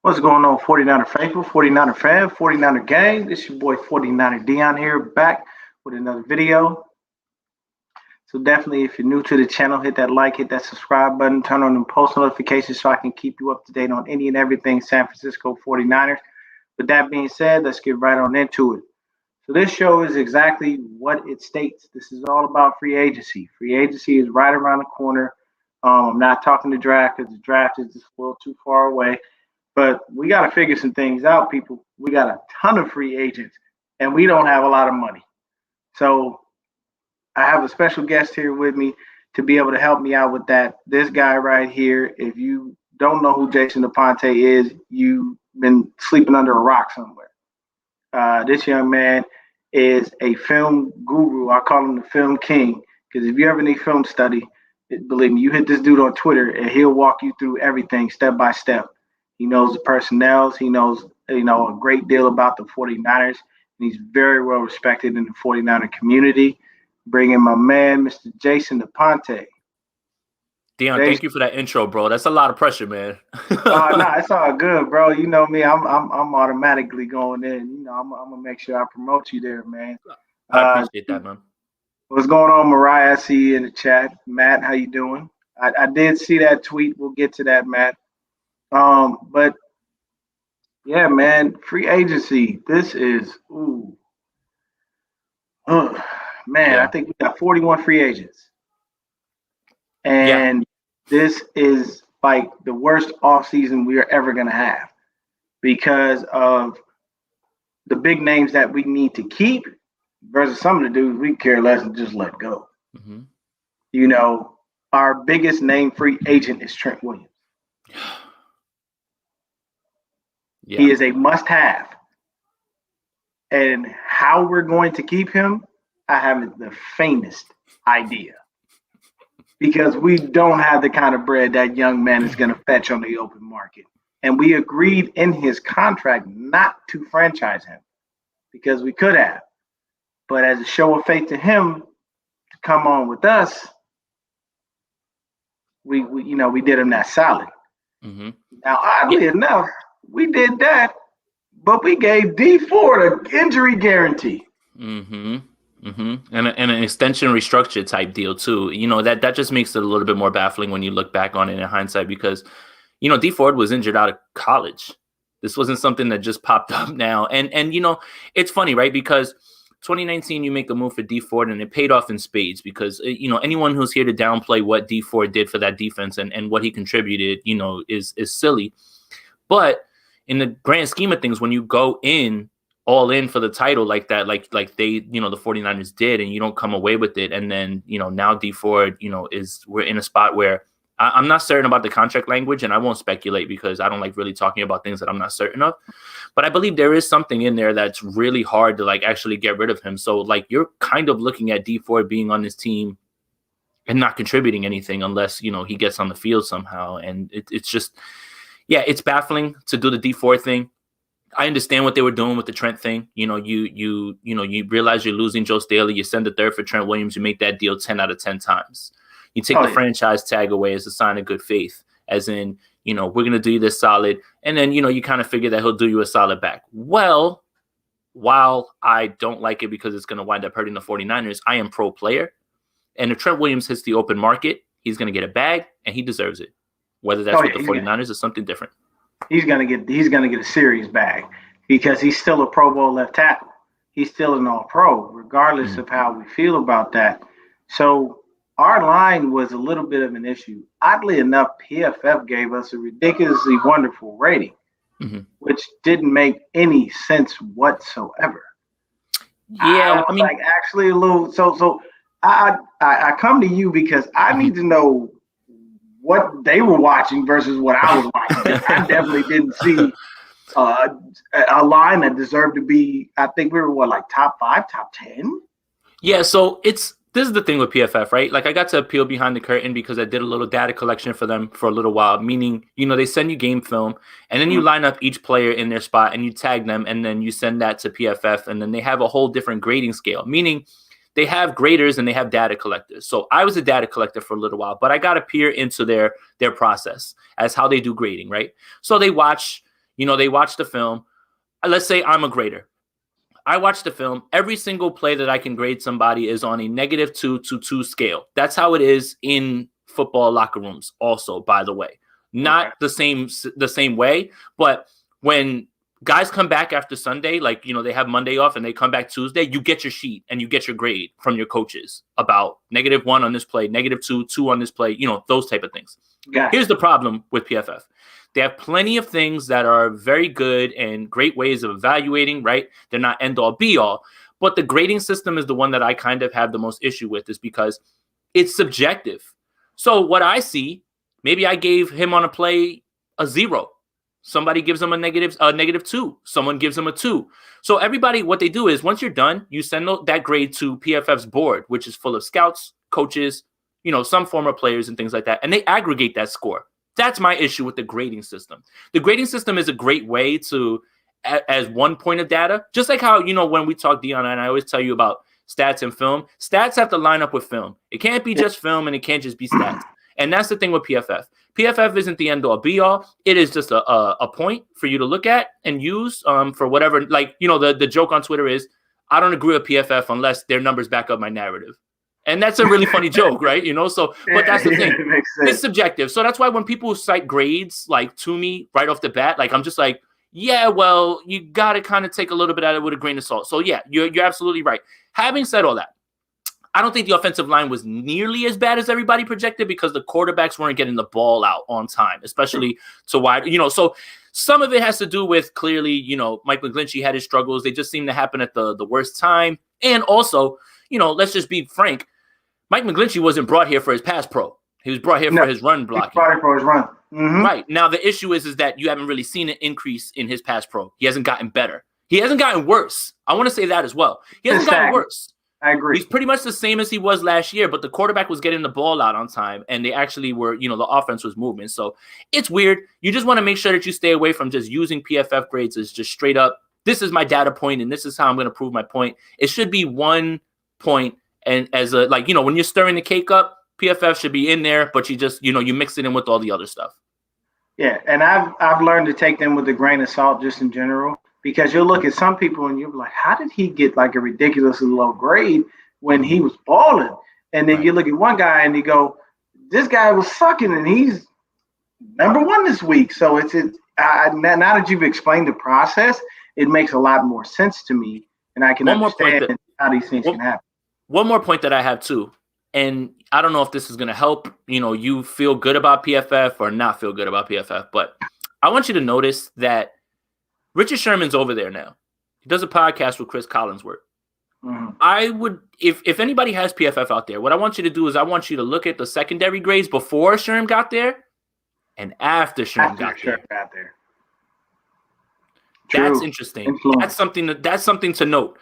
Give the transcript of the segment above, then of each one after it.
What's going on, 49er faithful, 49er fan, 49er gang? This your boy 49er Dion here, back with another video. So definitely, if you're new to the channel, hit that like, hit that subscribe button, turn on the post notifications so I can keep you up to date on any and everything San Francisco 49ers. With that being said, let's get right on into it. So this show is exactly what it states. This is all about free agency. Free agency is right around the corner. I'm not talking the draft because the draft is just a little too far away. But we got to figure some things out, people. We got a ton of free agents, and we don't have a lot of money. So I have a special guest here with me to be able to help me out with that. This guy right here, if you don't know who Jason Aponte is, you've been sleeping under a rock somewhere. This young man is a film guru. I call him the film king because if you ever need film study, believe me, you hit this dude on Twitter, and he'll walk you through everything step by step. He knows the personnel. He knows, a great deal about the 49ers. And he's very well respected in the 49er community. Bring in my man, Mr. Jason Aponte. Dion, thank you for that intro, bro. That's a lot of pressure, man. Nah, it's all good, bro. You know me. I'm automatically going in. I'm gonna make sure I promote you there, man. I appreciate that, man. What's going on, Mariah? I see you in the chat. Matt, how you doing? I did see that tweet. We'll get to that, Matt. But yeah, man, free agency. This is man. Yeah. I think we got 41 free agents, and this is like the worst offseason we are ever gonna have because of the big names that we need to keep versus some of the dudes we care less and just let go. Mm-hmm. Our biggest name free agent is Trent Williams. Yeah. He is a must-have. And how we're going to keep him, I haven't the faintest idea. Because we don't have the kind of bread that young man is going to fetch on the open market. And we agreed in his contract not to franchise him because we could have. But as a show of faith to him to come on with us, we did him that solid. Mm-hmm. Now, oddly enough, we did that, but we gave D Ford an injury guarantee. Mm-hmm. Mm-hmm. And an extension restructure type deal too. That just makes it a little bit more baffling when you look back on it in hindsight because, D Ford was injured out of college. This wasn't something that just popped up now. And it's funny, right? Because 2019, you make a move for D Ford and it paid off in spades because, anyone who's here to downplay what D Ford did for that defense and what he contributed, is silly. But in the grand scheme of things, when you go in all in for the title like that, like they, the 49ers did, and you don't come away with it. And then, now D Ford, we're in a spot where I'm not certain about the contract language and I won't speculate because I don't like really talking about things that I'm not certain of. But I believe there is something in there that's really hard to actually get rid of him. So you're kind of looking at D Ford being on this team and not contributing anything unless, he gets on the field somehow. And it's just, it's baffling to do the D Ford thing. I understand what they were doing with the Trent thing. You realize you're losing Joe Staley. You send the third for Trent Williams. You make that deal 10 out of 10 times. You take the franchise tag away as a sign of good faith, as in, we're going to do you this solid. And then, you kind of figure that he'll do you a solid back. Well, while I don't like it because it's going to wind up hurting the 49ers, I am pro player. And if Trent Williams hits the open market, he's going to get a bag and he deserves it. Whether that's with the 49ers or something different. He's gonna get a serious bag because he's still a Pro Bowl left tackle. He's still an All-Pro, regardless of how we feel about that. So our line was a little bit of an issue. Oddly enough, PFF gave us a ridiculously wonderful rating, which didn't make any sense whatsoever. Yeah, I mean, actually a little. So I come to you because I need to know what they were watching versus what I was watching. I definitely didn't see a line that deserved to be. I think we were top 5, top 10. Yeah, so this is the thing with PFF, right? I got to appeal behind the curtain because I did a little data collection for them for a little while, meaning, they send you game film and then you line up each player in their spot and you tag them and then you send that to PFF and then they have a whole different grading scale, meaning they have graders and they have data collectors. So I was a data collector for a little while, but I got to peer into their process as how they do grading, right? So they watch, They watch the film. Let's say I'm a grader. I watch the film. Every single play that I can grade somebody is on a -2 to 2 scale. That's how it is in football locker rooms also, by the way. Not the same way, but when guys come back after Sunday, like, they have Monday off and they come back Tuesday, you get your sheet and you get your grade from your coaches about -1 on this play, -2, 2 on this play, those type of things. Here's the problem with PFF. They have plenty of things that are very good and great ways of evaluating, right? They're not end all be all, but the grading system is the one that I kind of have the most issue with, is because it's subjective. So what I see, maybe I gave him on a play a 0. Somebody gives him a -2. Someone gives him a 2. So everybody, what they do is once you're done, you send that grade to PFF's board, which is full of scouts, coaches, some former players and things like that. And they aggregate that score. That's my issue with the grading system. The grading system is a great way to, as one point of data, just like how, when we talk, Dion, and I always tell you about stats and film, stats have to line up with film. It can't be just film and it can't just be stats. And that's the thing with PFF. PFF isn't the end all be all. It is just a point for you to look at and use for whatever. Like, the joke on Twitter is, I don't agree with PFF unless their numbers back up my narrative. And that's a really funny joke, right? So, but that's the thing. It's subjective. So that's why when people cite grades, like, to me right off the bat, like, I'm just like, yeah, well, you got to kind of take a little bit out of it with a grain of salt. So yeah, you're absolutely right. Having said all that, I don't think the offensive line was nearly as bad as everybody projected, because the quarterbacks weren't getting the ball out on time, especially to wide, so some of it has to do with, clearly, Mike McGlinchey had his struggles. They just seem to happen at the worst time. And also, let's just be frank, Mike McGlinchey wasn't brought here for his pass pro. He was brought here for his run blocking. He was brought here for his run. Mm-hmm. Right. Now, the issue is that you haven't really seen an increase in his pass pro. He hasn't gotten better. He hasn't gotten worse. I want to say that as well. He hasn't gotten worse. I agree. He's pretty much the same as he was last year, but the quarterback was getting the ball out on time, and they actually were, the offense was moving. So it's weird. You just want to make sure that you stay away from just using PFF grades as just straight up, this is my data point, and this is how I'm going to prove my point. It should be one point. And as a, like, when you're stirring the cake up, PFF should be in there, but you just, you mix it in with all the other stuff. Yeah, and I've learned to take them with a grain of salt just in general, because you'll look at some people and you'll be like, how did he get like a ridiculously low grade when he was balling? And then you look at one guy and you go, this guy was sucking and he's #1 this week. So now that you've explained the process, it makes a lot more sense to me, and I can understand how these things can happen. One more point that I have too, and I don't know if this is going to help, you feel good about PFF or not feel good about PFF, but I want you to notice that Richard Sherman's over there now. He does a podcast with Chris Collinsworth. Mm-hmm. I would, if anybody has PFF out there, what I want you to do is I want you to look at the secondary grades before Sherm got there and after Sherm got there. That's interesting. Influence. That's something to note.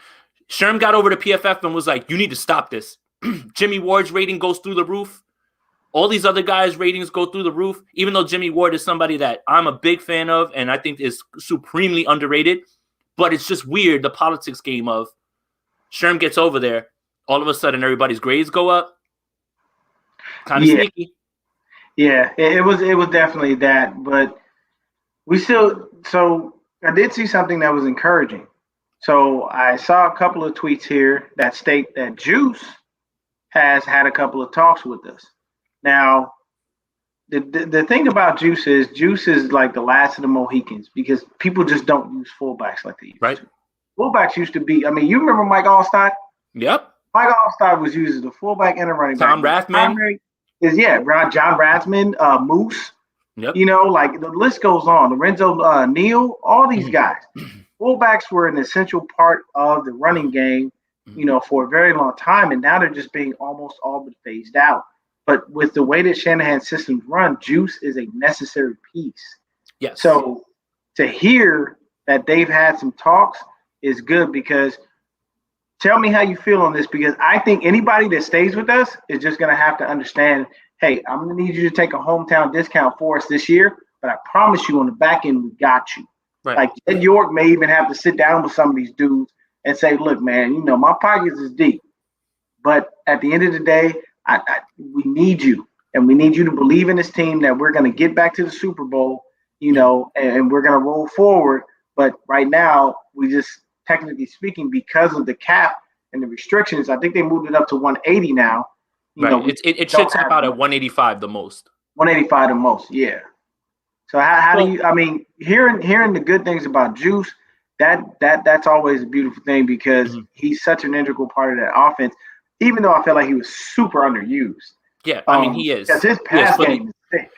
Sherm got over to PFF and was like, you need to stop this. Jimmy Ward's rating goes through the roof. All these other guys' ratings go through the roof, even though Jimmy Ward is somebody that I'm a big fan of and I think is supremely underrated. But it's just weird, the politics game of Sherm gets over there, all of a sudden everybody's grades go up. Kind of sneaky. Yeah, it was definitely that. But so I did see something that was encouraging. So I saw a couple of tweets here that state that Juice has had a couple of talks with us. Now, the thing about Juice is like the last of the Mohicans, because people just don't use fullbacks like they used to. Fullbacks used to be, you remember Mike Allstott? Yep. Mike Allstott was used as a fullback and a running back. Tom Rathman. John Rathman, Moose. Yep. Like the list goes on. Lorenzo Neal, all these guys. Fullbacks were an essential part of the running game, for a very long time, and now they're just being almost all but phased out. But with the way that Shanahan's systems run, Juice is a necessary piece. Yes. So to hear that they've had some talks is good, because tell me how you feel on this, because I think anybody that stays with us is just going to have to understand, hey, I'm going to need you to take a hometown discount for us this year, but I promise you on the back end, we got you. Right. Like Ed York may even have to sit down with some of these dudes and say, look, man, my pockets is deep. But at the end of the day, we need you. And we need you to believe in this team that we're going to get back to the Super Bowl. and we're gonna roll forward. But right now, we just technically speaking, because of the cap and the restrictions, I think they moved it up to 180 now. Right. We It should top out at 185 the most. 185 the most, yeah. So how do you? I mean, hearing the good things about Juice, that's always a beautiful thing because he's such an integral part of that offense. Even though I feel like he was super underused. Yeah, I mean he is. Because his pass game is thick.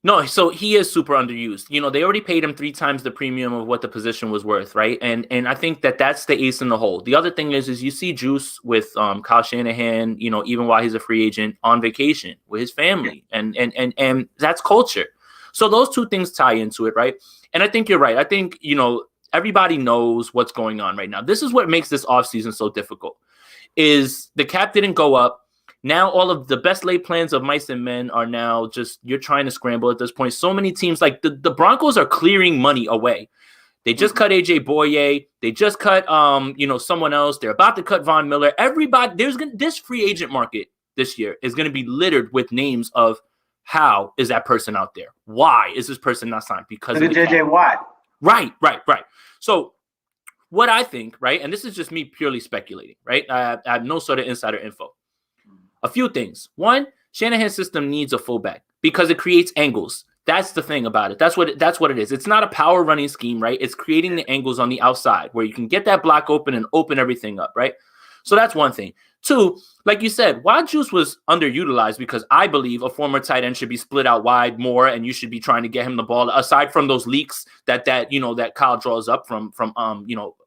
No, so he is super underused. They already paid him 3 times the premium of what the position was worth, right? And I think that's the ace in the hole. The other thing is you see Juice with Kyle Shanahan, even while he's a free agent on vacation with his family, and that's culture. So those two things tie into it, right? And I think you're right. I think everybody knows what's going on right now. This is what makes this offseason so difficult. Is the cap didn't go up. Now all of the best laid plans of mice and men are now just you're trying to scramble at this point. So many teams like the Broncos are clearing money away. They just cut AJ Boye. They just cut someone else. They're about to cut Von Miller. Everybody this free agent market this year is going to be littered with names of how is that person out there? Why is this person not signed? Because of the JJ Watt. Right. So what I think, right, and this is just me purely speculating, right? I have no sort of insider info. A few things. One, Shanahan's system needs a fullback because it creates angles. That's the thing about it. That's what it is. It's not a power running scheme, right? It's creating the angles on the outside where you can get that block open and open everything up, right? So that's one thing. Two, like you said, why Juice was underutilized because I believe a former tight end should be split out wide more, and you should be trying to get him the ball aside from those leaks that Kyle draws up from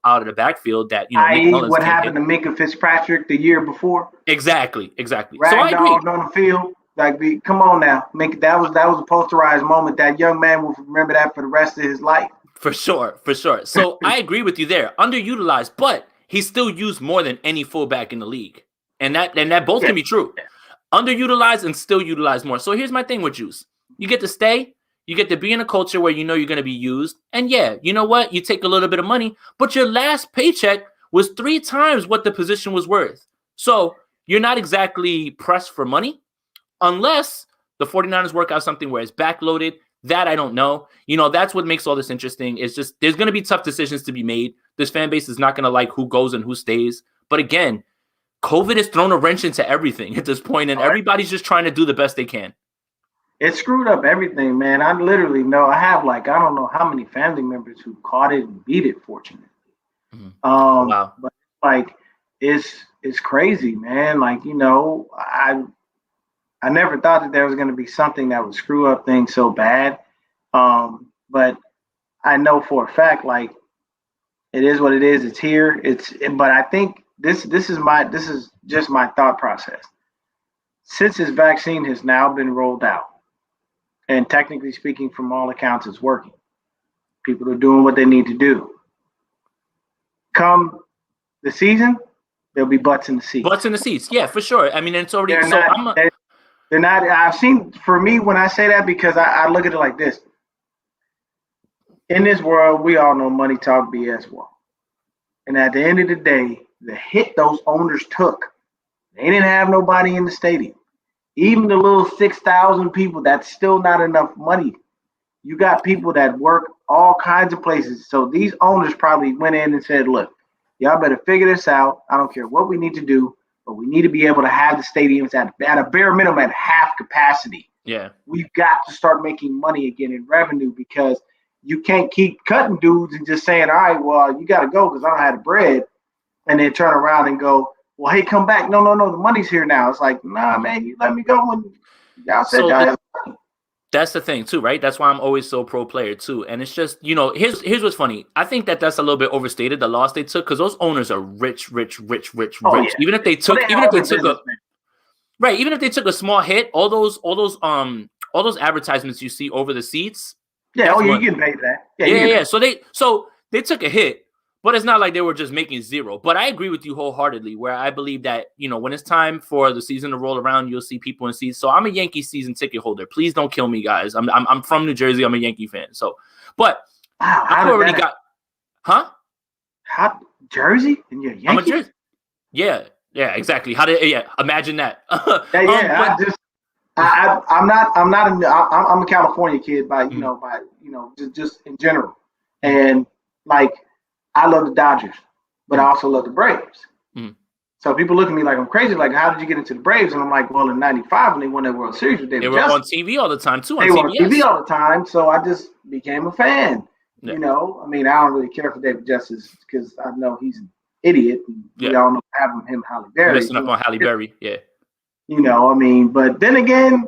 out of the backfield that what happened to Minka Fitzpatrick the year before. Exactly. So I agree. On the field, come on now, Minka. That was a posterized moment. That young man will remember that for the rest of his life. For sure. So I agree with you there. Underutilized, but he's still used more than any fullback in the league. And that both can be true. Underutilized and still utilized more. So here's my thing with Juice. You get to stay. You get to be in a culture where you're going to be used. And yeah, you know what? You take a little bit of money, but your last paycheck was 3 times what the position was worth. So you're not exactly pressed for money unless the 49ers work out something where it's backloaded. That I don't know. That's what makes all this interesting. It's just there's going to be tough decisions to be made. This fan base is not going to like who goes and who stays. But again, COVID has thrown a wrench into everything at this point, and everybody's just trying to do the best they can. It screwed up everything, man. I literally know. I have I don't know how many family members who caught it and beat it, fortunately. Mm-hmm. Wow. But it's crazy, man. I never thought that there was going to be something that would screw up things so bad. But I know for a fact, it is what it is. It's here. But I think this is just my thought process. Since this vaccine has now been rolled out, and technically speaking, from all accounts, it's working. People are doing what they need to do. Come the season, there'll be butts in the seats. Butts in the seats, yeah, for sure. I mean, it's already. They're not. I've seen, for me, when I say that, because I look at it like this. In this world, we all know money talk, BS walk. And at the end of the day, the hit those owners took, they didn't have nobody in the stadium. Even the little 6,000 people, that's still not enough money. You got people that work all kinds of places. So these owners probably went in and said, look, y'all better figure this out. I don't care what we need to do, but we need to be able to have the stadiums at a bare minimum at half capacity. Yeah. We've got to start making money again in revenue, because you can't keep cutting dudes and just saying, all right, well, you got to go because I don't have the bread, and then turn around and go, well, hey, come back. No, the money's here now. It's like, nah, man, you let me go when y'all said y'all. That's the thing too, right? That's why I'm always so pro player too. And it's just, here's what's funny. I think that's a little bit overstated, the loss they took, because those owners are rich. Oh, yeah. Even if they took a small hit, all those advertisements you see over the seats. Yeah, you getting paid for that. Yeah. So they took a hit, but it's not like they were just making zero. But I agree with you wholeheartedly, where I believe that, when it's time for the season to roll around, you'll see people in seats. So I'm a Yankee season ticket holder. Please don't kill me, guys. I'm from New Jersey. I'm a Yankee fan. So, but wow, I've already got, huh? How Jersey and you're Yankee? I'm a Jersey. Yeah, exactly. Imagine that. I I'm a California kid by just in general, and like I love the Dodgers, but I also love the Braves. Mm. So people look at me like I'm crazy. Like, how did you get into the Braves? And I'm like, well, in '95 when they won that World Series with David They were Justice, on TV all the time too. they were on TV all the time. So I just became a fan. Yeah. You know, I mean, I don't really care for David Justice because I know he's an idiot. And we all know having him Halle Berry. Messing up on Halle Berry, yeah. You know, I mean, but then again,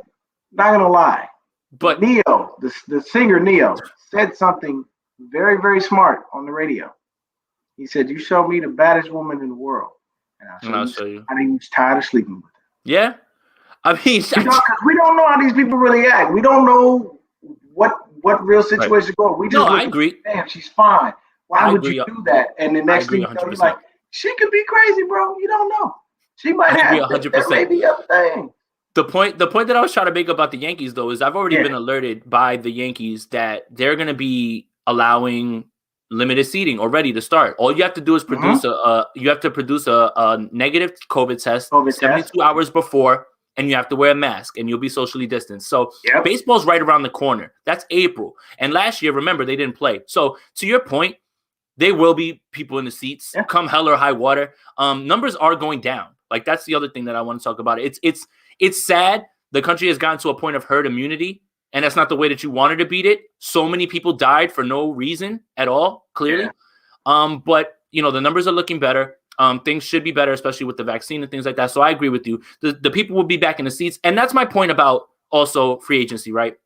not gonna lie. But Neo, the singer Neo, said something very, very smart on the radio. He said, "You show me the baddest woman in the world, and I'll show you how he's tired of sleeping with her." Yeah, I mean, because we don't know how these people really act. We don't know what real situation is going. We just I agree. Damn, she's fine. Why would you do that? And the next thing you know, you're like, she could be crazy, bro. You don't know. She might have 100%. That may be a thing. The point that I was trying to make about the Yankees, though, is I've already been alerted by the Yankees that they're going to be allowing limited seating already to start. All you have to do is produce a negative COVID test 72 hours before, and you have to wear a mask, and you'll be socially distanced. So baseball's right around the corner. That's April. And last year, remember, they didn't play. So to your point, there will be people in the seats come hell or high water. Numbers are going down. Like, that's the other thing that I want to talk about. It's sad. The country has gotten to a point of herd immunity, and that's not the way that you wanted to beat it. So many people died for no reason at all, clearly. But, you know, the numbers are looking better. Things should be better, especially with the vaccine and things like that. So I agree with you. The people will be back in the seats. And that's my point about also free agency, right?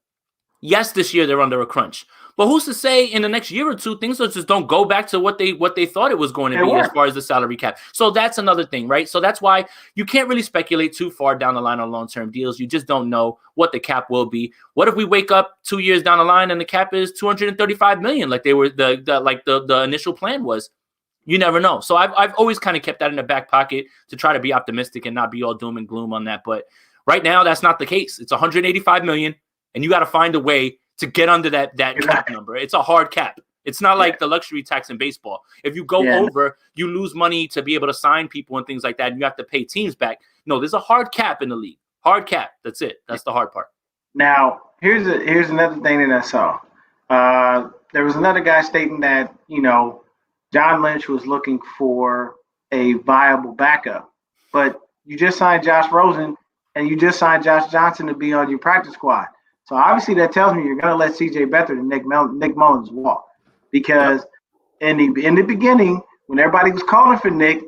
Yes, this year they're under a crunch. But who's to say in the next year or two, things just don't go back to what they thought it was going to be as far as the salary cap. So that's another thing, right? So that's why you can't really speculate too far down the line on long-term deals. You just don't know what the cap will be. What if we wake up 2 years down the line and the cap is $235 million, like they were the initial plan was? You never know. So I've always kind of kept that in the back pocket to try to be optimistic and not be all doom and gloom on that. But right now, that's not the case. It's $185 million, and you got to find a way to get under that cap number. It's a hard cap. It's not like the luxury tax in baseball. If you go over, you lose money to be able to sign people and things like that, and you have to pay teams back. No, there's a hard cap in the league. Hard cap. That's it. That's the hard part. Now, here's another thing that I saw. There was another guy stating that, you know, John Lynch was looking for a viable backup. But you just signed Josh Rosen, and you just signed Josh Johnson to be on your practice squad. So obviously that tells me you're going to let C.J. Beathard and Nick Mullins walk, because in the beginning, when everybody was calling for Nick,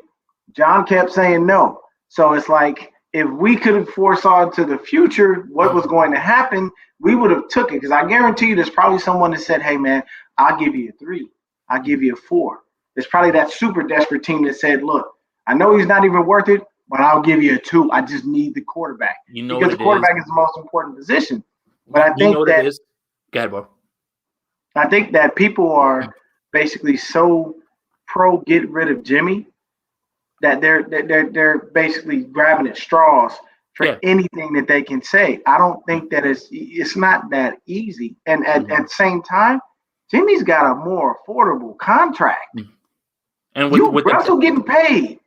John kept saying no. So it's like, if we could have foresaw into the future what was going to happen, we would have took it. Because I guarantee you, there's probably someone that said, "Hey man, I'll give you a 3, I'll give you a 4." There's probably that super desperate team that said, "Look, I know he's not even worth it, but I'll give you a 2. I just need the quarterback." Because the quarterback is the most important position. But I think that is. Go ahead, bro. I think that people are basically so pro get rid of Jimmy that they're basically grabbing at straws for anything that they can say. I don't think that it's not that easy. And at the same time, Jimmy's got a more affordable contract. And with Russell getting paid,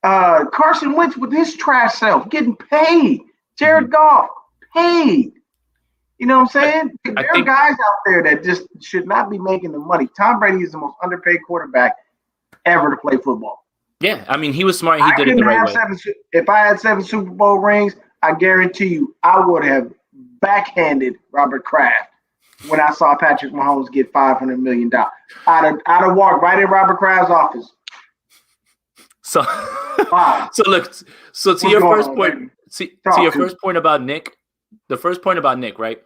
Carson Wentz with his trash self getting paid, Jared Goff paid. You know what I'm saying? There are guys out there that just should not be making the money. Tom Brady is the most underpaid quarterback ever to play football. Yeah, I mean, he was smart. He did it the right way. If I had 7 Super Bowl rings, I guarantee you I would have backhanded Robert Kraft when I saw Patrick Mahomes get $500 million. I'd have walked right in Robert Kraft's office. So, so to your first point, to your first point about Nick. The first point about Nick, right?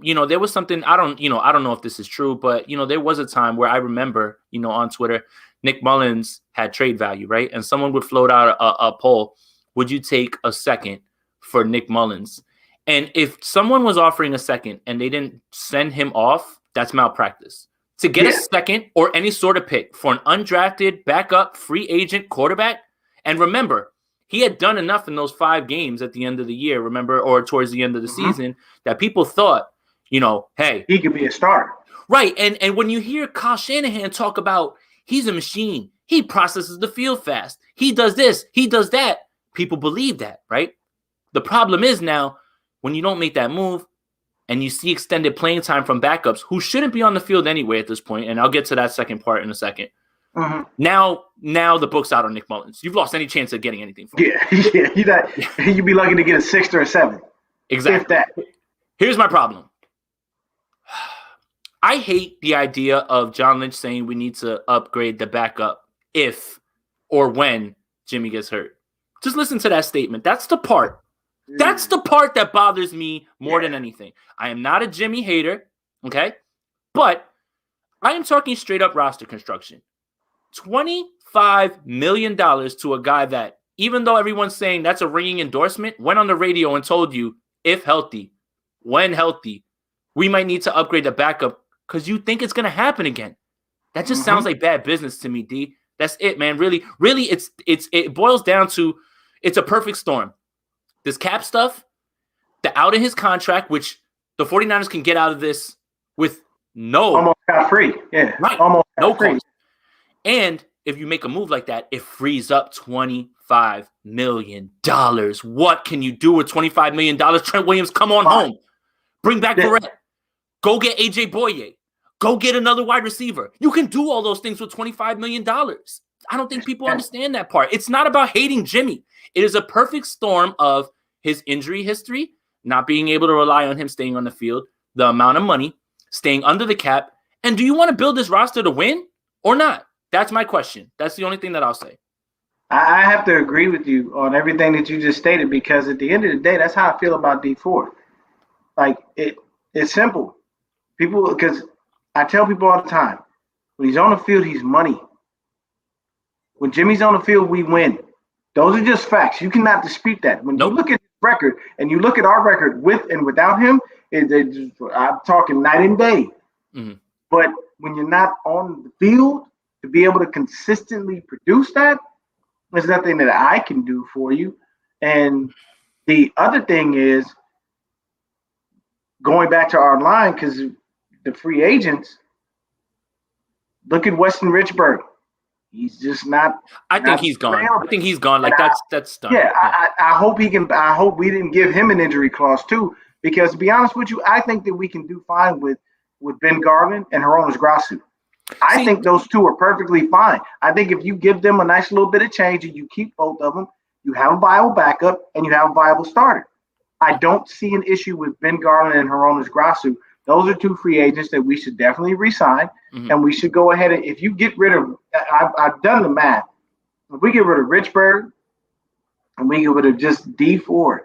You know, there was something I don't know if this is true, but you know, there was a time where I remember, you know, on Twitter, Nick Mullins had trade value, right? And someone would float out a poll: would you take a second for Nick Mullins? And if someone was offering a second and they didn't send him off, that's malpractice. To get a second or any sort of pick for an undrafted backup free agent quarterback, and remember, he had done enough in those 5 games at the end of the year, remember, or towards the end of the season, that people thought, you know, hey, he could be a starter. Right. And when you hear Kyle Shanahan talk about he's a machine, he processes the field fast, he does this, he does that, people believe that, right? The problem is now when you don't make that move and you see extended playing time from backups who shouldn't be on the field anyway at this point, and I'll get to that second part in a second. Mm-hmm. Now the book's out on Nick Mullins. You've lost any chance of getting anything from him. You'd be lucky to get a 6th or a 7th. Exactly. If that. Here's my problem. I hate the idea of John Lynch saying we need to upgrade the backup if or when Jimmy gets hurt. Just listen to that statement. That's the part. That's the part that bothers me more than anything. I am not a Jimmy hater, okay? But I am talking straight up roster construction. $25 million to a guy that, even though everyone's saying that's a ringing endorsement, went on the radio and told you, if healthy, when healthy, we might need to upgrade the backup because you think it's going to happen again. That just sounds like bad business to me, D. That's it, man. Really, it boils down to it's a perfect storm. This cap stuff, the out of his contract, which the 49ers can get out of this with almost got free. Yeah. Right. Almost no free. cost. And if you make a move like that, it frees up $25 million. What can you do with $25 million? Trent Williams, come on home. Bring back Barrett. Go get AJ Boye. Go get another wide receiver. You can do all those things with $25 million. I don't think people understand that part. It's not about hating Jimmy. It is a perfect storm of his injury history, not being able to rely on him staying on the field, the amount of money, staying under the cap. And do you want to build this roster to win or not? That's my question. That's the only thing that I'll say. I have to agree with you on everything that you just stated because at the end of the day, that's how I feel about D4. Like, it's simple. People, because I tell people all the time, when he's on the field, he's money. When Jimmy's on the field, we win. Those are just facts. You cannot dispute that. When you look at his record and you look at our record with and without him, I'm talking night and day. Mm-hmm. But when you're not on the field, to be able to consistently produce that, there's nothing that I can do for you. And the other thing is going back to our line, because the free agents, look at Weston Richburg. He's just not. I think he's gone. I think he's gone. Like that's done. Yeah, I hope he can. I hope we didn't give him an injury clause too, because to be honest with you, I think that we can do fine with Ben Garland and Hronis Grasu. I think those two are perfectly fine. I think if you give them a nice little bit of change and you keep both of them, you have a viable backup and you have a viable starter. I don't see an issue with Ben Garland and Hronis Grasu. Those are two free agents that we should definitely re-sign, and we should go ahead and if you get rid of I've done the math. If we get rid of Richburg and we get rid of just D Ford,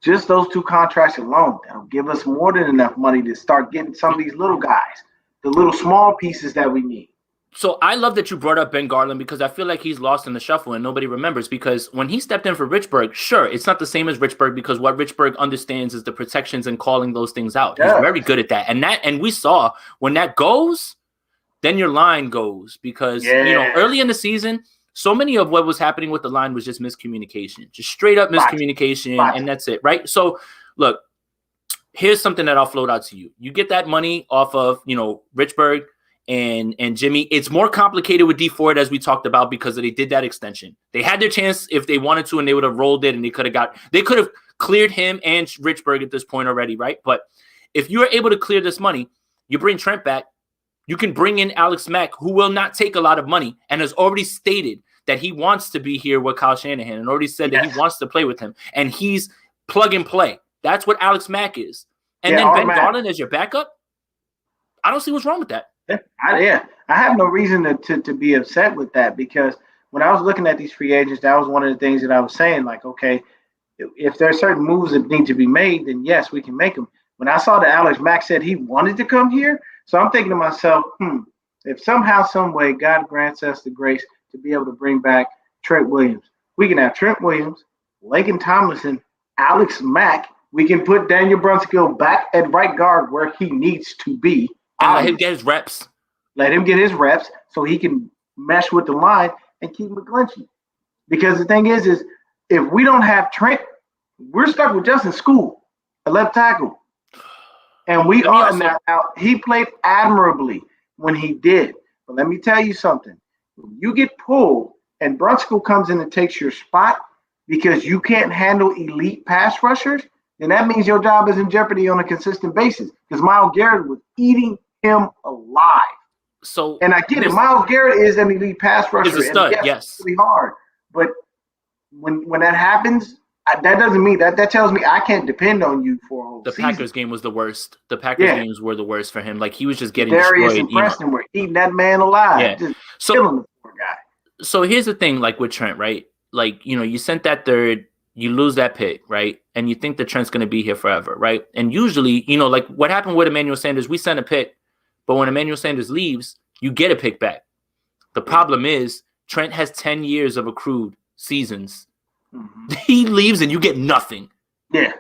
just those two contracts alone, that'll give us more than enough money to start getting some of these little guys, the little small pieces that we need. So I love that you brought up Ben Garland because I feel like he's lost in the shuffle and nobody remembers because when he stepped in for Richburg, sure, it's not the same as Richburg because what Richburg understands is the protections and calling those things out. Yeah. He's very good at that. And we saw when that goes, then your line goes because, early in the season, so many of what was happening with the line was just miscommunication, just straight up miscommunication. And that's it. Right. So look, here's something that I'll float out to you. You get that money off of, Richburg and Jimmy. It's more complicated with D Ford as we talked about because they did that extension. They had their chance if they wanted to, and they would have rolled it, and they could have cleared him and Richburg at this point already, right? But if you are able to clear this money, you bring Trent back. You can bring in Alex Mack, who will not take a lot of money and has already stated that he wants to be here with Kyle Shanahan and already said that he wants to play with him, and he's plug and play. That's what Alex Mack is. And then Ben Garland as your backup. I don't see what's wrong with that. I have no reason to be upset with that because when I was looking at these free agents, that was one of the things that I was saying, like, okay, if there are certain moves that need to be made, then yes, we can make them. When I saw that Alex Mack said he wanted to come here, so I'm thinking to myself, if somehow, some way, God grants us the grace to be able to bring back Trent Williams, we can have Trent Williams, Laken Tomlinson, Alex Mack. We can put Daniel Brunskill back at right guard where he needs to be. And let him get his reps. Let him get his reps so he can mesh with the line and keep McGlinchey. Because the thing is if we don't have Trent, we're stuck with Justin School, a left tackle. And we are now. He played admirably when he did. But let me tell you something. When you get pulled and Brunskill comes in and takes your spot because you can't handle elite pass rushers, then that means your job is in jeopardy on a consistent basis because Myles Garrett was eating him alive. So, and I get it. Myles Garrett is an elite pass rusher. Is a stud, and yes. It's really hard. But when that happens, that doesn't mean that tells me I can't depend on you for a whole the season. Packers game was the worst. The Packers games were the worst for him. Like he was just getting Darius destroyed. and Preston were eating that man alive. Yeah. Just killing the poor guy. So here's the thing, like with Trent, right? Like, you sent that third, you lose that pick, right? And you think that Trent's going to be here forever, right? And usually, like what happened with Emmanuel Sanders, we sent a pick, but when Emmanuel Sanders leaves, you get a pick back. The problem is Trent has 10 years of accrued seasons. Mm-hmm. He leaves and you get nothing. Yeah.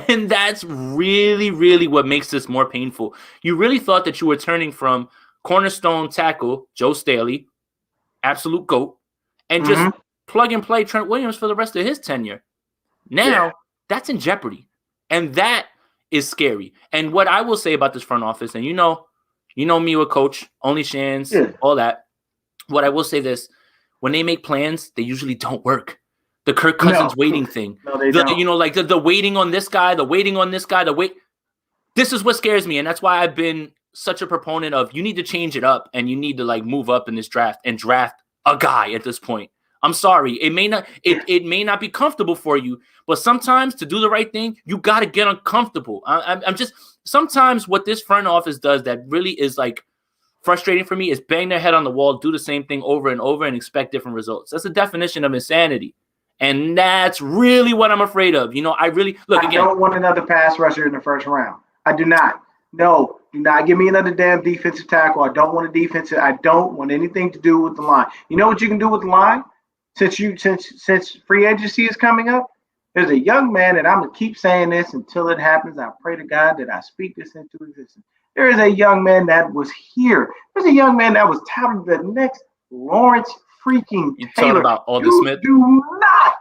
And that's really, really what makes this more painful. You really thought that you were turning from cornerstone tackle, Joe Staley, absolute GOAT, and just plug and play Trent Williams for the rest of his tenure. Now, that's in jeopardy. And that is scary. And what I will say about this front office, and you know me with Coach, only Shans, all that. What I will say this, when they make plans, they usually don't work. The Kirk Cousins waiting thing. No, they don't. Like the waiting on this guy, the waiting on this guy, This is what scares me. And that's why I've been such a proponent of you need to change it up and you need to like move up in this draft and draft a guy at this point. I'm sorry. It may not be comfortable for you, but sometimes to do the right thing, you got to get uncomfortable. I'm just sometimes what this front office does that really is like frustrating for me is bang their head on the wall, do the same thing over and over and expect different results. That's the definition of insanity. And that's really what I'm afraid of. I really look again. I don't want another pass rusher in the first round. I do not. No, do not give me another damn defensive tackle. I don't want a defensive. I don't want anything to do with the line. You know what you can do with the line? Since free agency is coming up, there's a young man, and I'm gonna keep saying this until it happens. I pray to God that I speak this into existence. There is a young man that was here. There's a young man that was touted the next Lawrence freaking You Taylor. Talking about Aldon Smith? Do not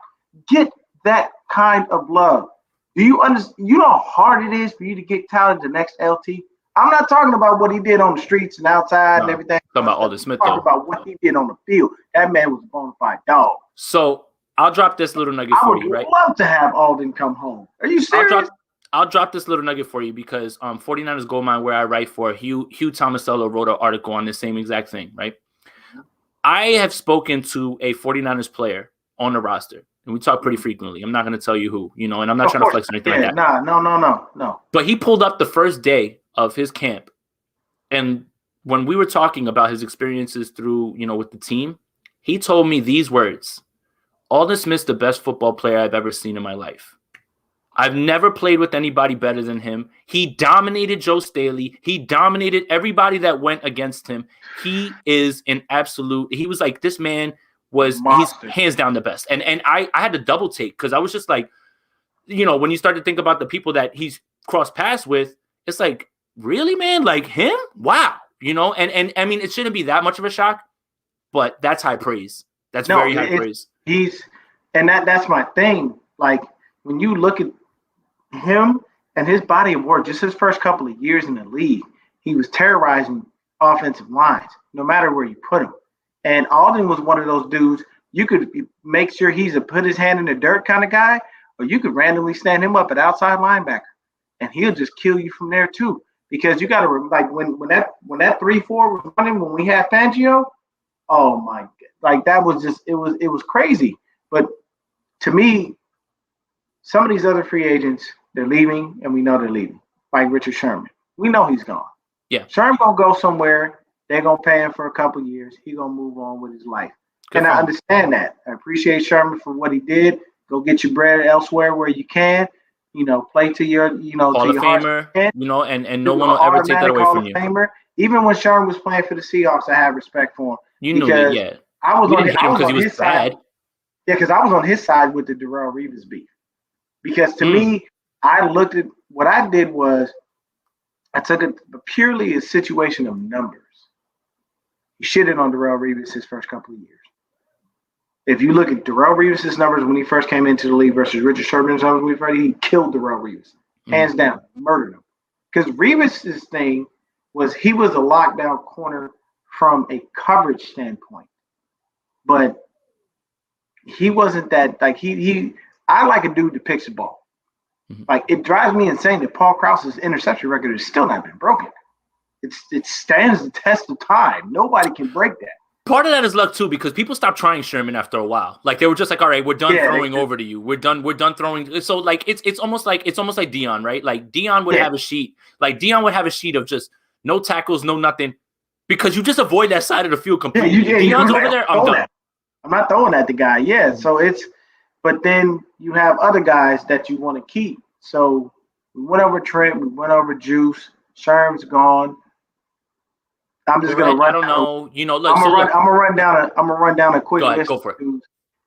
get that kind of love. Do you understand? You know how hard it is for you to get touted the next LT? I'm not talking about what he did on the streets and outside and everything. Talking about Aldon Smith, I'm talking about what he did on the field. That man was a bona fide dog. So I'll drop this little nugget for you, right? I would love to have Aldon come home. Are you serious? I'll drop this little nugget for you because 49ers Gold Mine, where I write for, Hugh Tomasello wrote an article on the same exact thing, right? I have spoken to a 49ers player on the roster, and we talk pretty frequently. I'm not going to tell you who, and I'm not trying to flex or anything like that. No. But he pulled up the first day of his camp, and when we were talking about his experiences through, with the team, he told me these words: Aldon Smith's the best football player I've ever seen in my life. I've never played with anybody better than him. He dominated Joe Staley. He dominated everybody that went against him. He is an absolute. He was like, this man was he's hands down the best. And I had to double take because I was just like, when you start to think about the people that he's crossed paths with, it's like, really, man, like him? Wow, And I mean, it shouldn't be that much of a shock, but that's high praise. That's very high praise. That's my thing. Like when you look at him and his body of work, just his first couple of years in the league, he was terrorizing offensive lines, no matter where you put him. And Aldon was one of those dudes, you could make sure he's a put his hand in the dirt kind of guy, or you could randomly stand him up at outside linebacker, and he'll just kill you from there too. Because you got to, like, when that 3-4 was running, when we had Fangio, oh my God, like that was just, it was crazy. But to me, some of these other free agents, they're leaving, and we know they're leaving. Like Richard Sherman. We know he's gone. Yeah. Sherman going to go somewhere. They're going to pay him for a couple years. He's going to move on with his life. Good and I understand that. I appreciate Sherman for what he did. Go get your bread elsewhere where you can. Play to your, Hall to of your Famer, and no one will ever take that away from you. Famer. Even when Sherman was playing for the Seahawks, I had respect for him. You knew that, yeah. I was on his side. Yeah, because I was on his side with the Darrelle Revis beef. Because to me, I looked at what I did was I took it purely a situation of numbers. He shitted on Darrelle Revis his first couple of years. If you look at Darrelle Revis' numbers when he first came into the league versus Richard Sherman's numbers when he first, he killed Darrelle Revis. Hands down, murdered him. Because Revis' thing was he was a lockdown corner from a coverage standpoint. But he wasn't that, like, I like a dude that picks the ball. Mhm. Like, it drives me insane that Paul Krause's interception record has still not been broken. It stands the test of time. Nobody can break that. Part of that is luck too, because people stopped trying Sherman after a while. Like they were just like, all right, we're done throwing over to you. We're done throwing. So like it's almost like Dion, right? Like Dion would have a sheet. Like Dion would have a sheet of just no tackles, no nothing, because you just avoid that side of the field completely. Dion's over there, I'm done. I'm not throwing at the guy. Yeah. So but then you have other guys that you want to keep. So we went over Trent, we went over Juice, Sherm's gone. I'm just gonna run. I don't know. Look, I'm gonna run down a quick list. Go for it.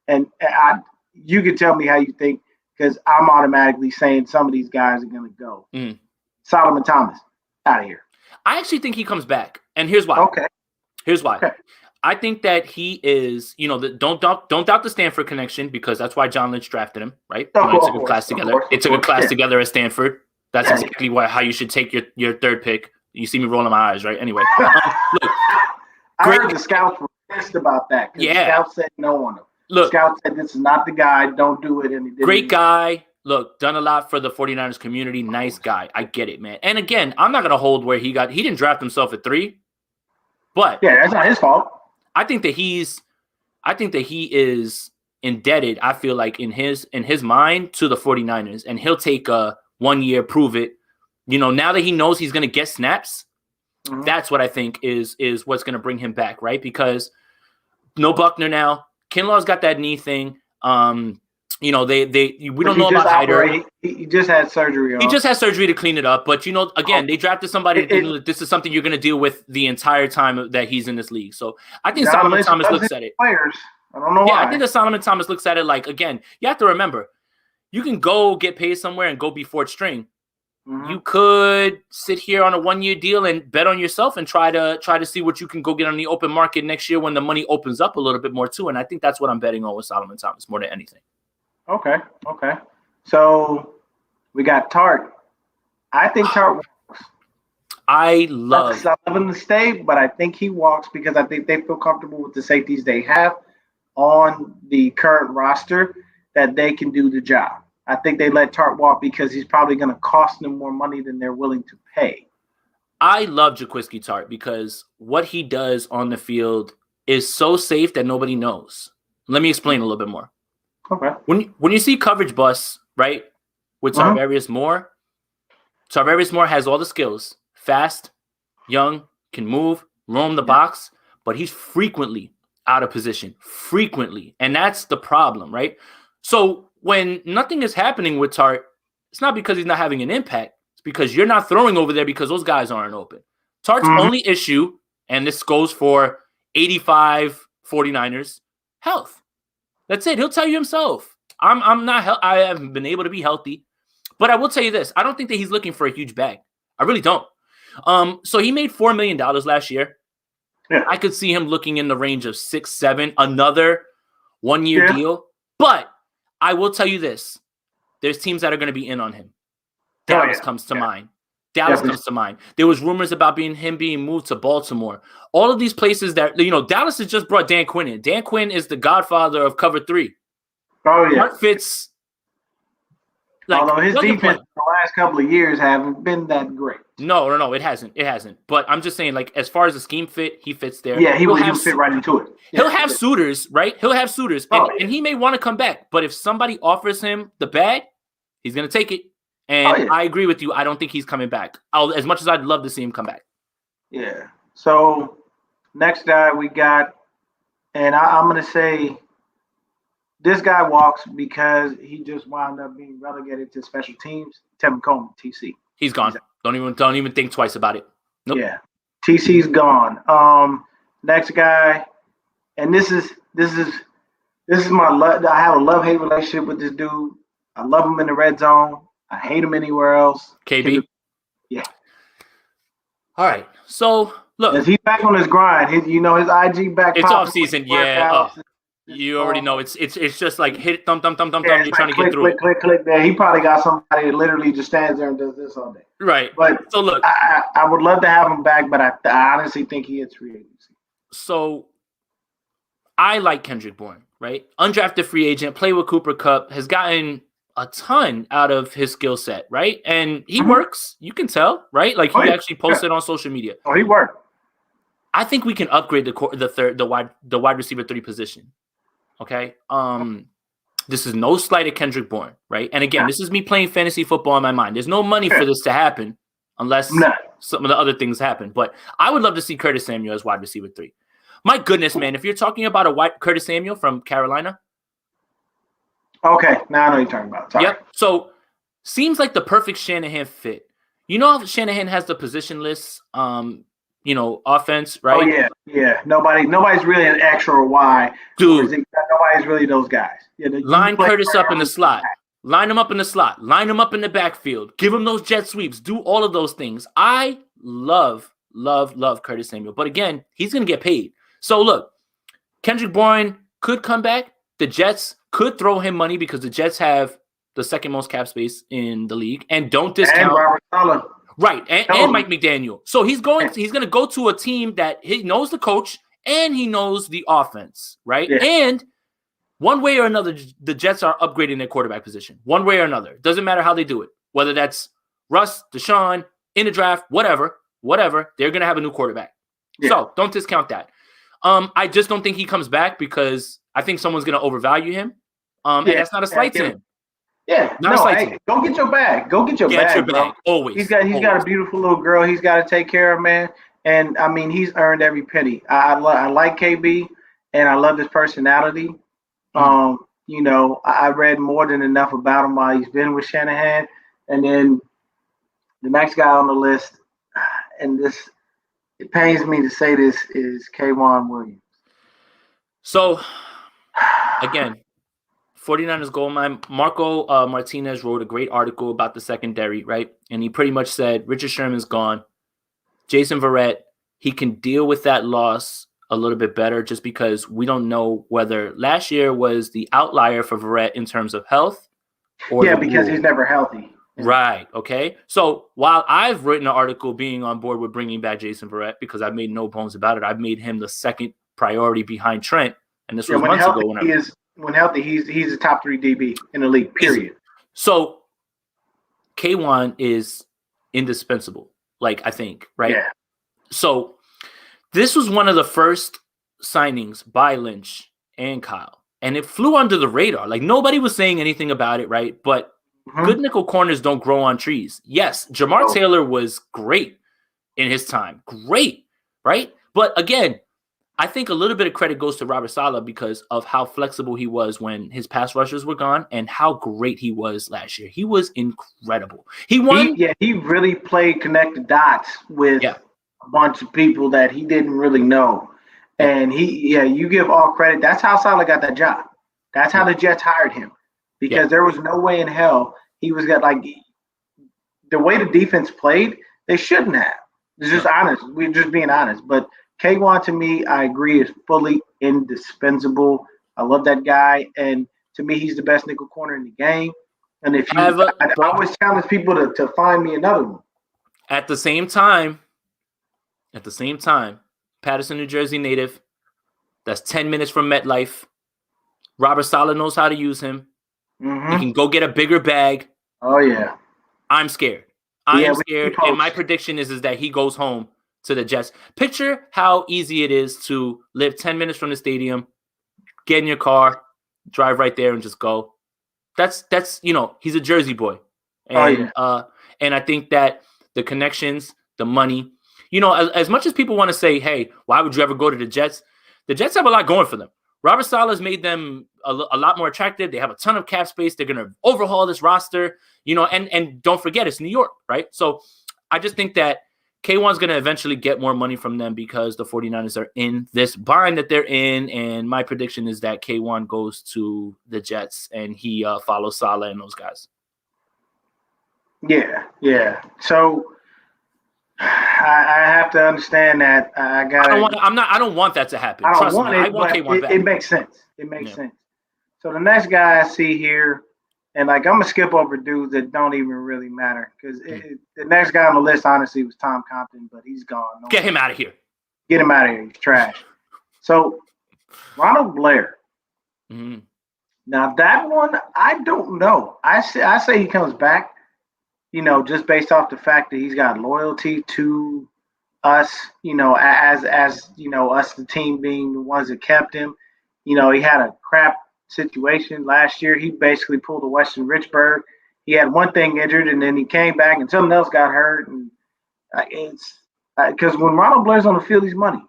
And you can tell me how you think, because I'm automatically saying some of these guys are gonna go. Solomon Thomas, out of here. I actually think he comes back, and here's why. Okay. Here's why. Okay. I think that he is, don't doubt the Stanford connection, because that's why John Lynch drafted him, right? They took a class together. They took a class together at Stanford. That's exactly how you should take your third pick. You see me rolling my eyes, right? Anyway, look, I heard the scouts were pissed about that. Yeah, the scouts said no on him. Look, the scouts said this is not the guy. Don't do it. And he didn't. Great guy. Look, done a lot for the 49ers community. Nice guy. I get it, man. And again, I'm not gonna hold where he didn't draft himself at 3, but yeah, that's not his fault. I think that he is indebted, I feel like, in his mind, to the 49ers, and he'll take a 1 year, prove it. Now that he knows he's going to get snaps, that's what I think is what's going to bring him back, right? Because no Buckner now. Kinlaw's got that knee thing. We don't know about Hyder. He just had surgery. He just had surgery to clean it up. But, again, they drafted somebody. This is something you're going to deal with the entire time that he's in this league. So I think Solomon Thomas looks at it. Players. I don't know why. I think that Solomon Thomas looks at it like, again, you have to remember, you can go get paid somewhere and go be fourth string. You could sit here on a 1 year deal and bet on yourself and try to see what you can go get on the open market next year when the money opens up a little bit more too. And I think that's what I'm betting on with Solomon Thomas more than anything. Okay. So we got Tart. I think Tart walks. I love him to stay, but I think he walks because I think they feel comfortable with the safeties they have on the current roster that they can do the job. I think they let Tart walk because he's probably going to cost them more money than they're willing to pay. I love Jaquiski Tart because what he does on the field is so safe that nobody knows. Let me explain a little bit more. Okay. When you see coverage busts, right, with Tarvarius Moore has all the skills. Fast, young, can move, roam the box, but he's frequently out of position. Frequently. And that's the problem, right? So when nothing is happening with Tart, it's not because he's not having an impact. It's because you're not throwing over there because those guys aren't open. Tart's only issue, and this goes for 85 49ers, health. That's it. He'll tell you himself. I haven't been able to be healthy. But I will tell you this. I don't think that he's looking for a huge bag. I really don't. So he made $4 million last year. Yeah. I could see him looking in the range of 6, 7, another 1 year deal. But I will tell you this. There's teams that are going to be in on him. Dallas comes to mind. Dallas comes to mind. There was rumors about him being moved to Baltimore. All of these places that, Dallas has just brought Dan Quinn in. Dan Quinn is the godfather of cover 3. Oh, yeah. Hart fits. Although his defense the last couple of years haven't been that great. No, it hasn't. It hasn't. But I'm just saying, as far as the scheme fit, he fits there. Yeah, he'll fit right into it. He'll have suitors, right? He'll have suitors, and he may want to come back. But if somebody offers him the bag, he's going to take it. And I agree with you. I don't think he's coming back. As much as I'd love to see him come back. Yeah. So next guy we got, and I'm going to say this guy walks because he just wound up being relegated to special teams. Tevin Coleman, TC. He's gone. Don't even think twice about it. Nope. Yeah. TC's gone. Next guy, and this is my love. I have a love-hate relationship with this dude. I love him in the red zone. I hate him anywhere else. KB? Yeah. All right. So, look. As he's back on his grind. His IG back. It's off season. Yeah. You already know. It's just like hit thump. You're trying to get through it. Click there. He probably got somebody that literally just stands there and does this all day. Right. But so, look. I would love to have him back, but I honestly think he hits free agency. So, I like Kendrick Bourne, right? Undrafted free agent, play with Cooper Kupp, has gotten a ton out of his skill set, right? And he Mhm. works. You can tell, right? Like Oh, he yeah. actually posted on social media. Oh, he worked. I think we can upgrade the wide receiver 3 position. Okay. This is no slight at Kendrick Bourne, right? And again, Nah. this is me playing fantasy football in my mind. There's no money for this to happen unless Nah. some of the other things happen. But I would love to see Curtis Samuel as wide receiver 3. My goodness, man! If you're talking about a white Curtis Samuel from Carolina, Okay, now I know what you're talking about. Sorry. yep. So seems like the perfect Shanahan fit. You know how Shanahan has the positionless, offense, Oh right? yeah. Nobody's really an X or a Y. Dude, Nobody's really those guys. Yeah, line Curtis up in the slot. Line him up in the slot. Line him up in the backfield. Give him those jet sweeps. Do all of those things. I love Curtis Samuel. But again, he's going to get paid. So look, Kendrick Bourne could come back. The Jets could throw him money because the Jets have the second most cap space in the league. And don't discount. And Robert Saleh. Right. And Mike McDaniel. So he's going to go to a team that he knows the coach and he knows the offense. Right. Yeah. And one way or another, the Jets are upgrading their quarterback position. One way or another. Doesn't matter how they do it. Whether that's Russ, Deshaun, in the draft, whatever, they're going to have a new quarterback. Yeah. So don't discount that. I just don't think he comes back because I think someone's going to overvalue him. And that's not a slight to him. Yeah. Go get your bag. Go get your bag, bro. Always. He's got a beautiful little girl he's got to take care of, man. And, I mean, he's earned every penny. I like KB, and I love his personality. I read more than enough about him while he's been with Shanahan. And then the next guy on the list, and it pains me to say this, is K'Waun Williams. So, again, 49ers goal line. Marco Martinez wrote a great article about the secondary, right? And he pretty much said Richard Sherman's gone. Jason Verrett, he can deal with that loss a little bit better just because we don't know whether last year was the outlier for Verrett in terms of health. Because he's never healthy. Right. Okay. So while I've written an article being on board with bringing back Jason Verrett because I've made no bones about it, I've made him the second priority behind Trent. And this was months ago. When healthy, he's a top 3 DB in the league, period. So K'Waun is indispensable, I think, right? Yeah. So this was one of the first signings by Lynch and Kyle, and it flew under the radar. Nobody was saying anything about it, right? But good nickel corners don't grow on trees. Yes, Jamar Taylor was great in his time. Great, right? But again, I think a little bit of credit goes to Robert Saleh because of how flexible he was when his pass rushers were gone and how great he was last year. He was incredible. He won. He really played connect the dots with a bunch of people that he didn't really know. And you give all credit. That's how Saleh got that job. That's how the Jets hired him because there was no way in hell he was got the way the defense played, they shouldn't have. It's just honest. We're just being honest. But K'Waun, to me, I agree, is fully indispensable. I love that guy. And to me, he's the best nickel corner in the game. And if I always challenge people to find me another one. At the same time, Paterson, New Jersey native. That's 10 minutes from MetLife. Robert Saleh knows how to use him. Mm-hmm. He can go get a bigger bag. Oh, yeah. I'm scared. I'm scared. And my prediction is that he goes home to the Jets. Picture how easy it is to live 10 minutes from the stadium, get in your car, drive right there and just go. That's he's a Jersey boy. And and I think that the connections, the money, as much as people want to say, hey, why would you ever go to the Jets? The Jets have a lot going for them. Robert Saleh has made them a lot more attractive. They have a ton of cap space. They're going to overhaul this roster, and don't forget, it's New York, right? So I just think that K'Waun's going to eventually get more money from them because the 49ers are in this bind that they're in. And my prediction is that K'Waun goes to the Jets and he follows Saleh and those guys. Yeah. So I have to understand that I don't want that to happen. Trust me, I want K'Waun back. It makes sense. It makes sense. So the next guy I see here, and I'm gonna skip over dudes that don't even really matter because the next guy on the list, honestly, was Tom Compton, but he's gone. Get him out of here. Get him out of here. He's trash. So Ronald Blair. Mm-hmm. Now that one, I don't know. I say he comes back. Just based off the fact that he's got loyalty to us. Us the team being the ones that kept him. He had a crap situation last year. He basically pulled a Weston Richburg. He had one thing injured, and then he came back, and something else got hurt. And it's because when Ronald Blair's on the field, he's money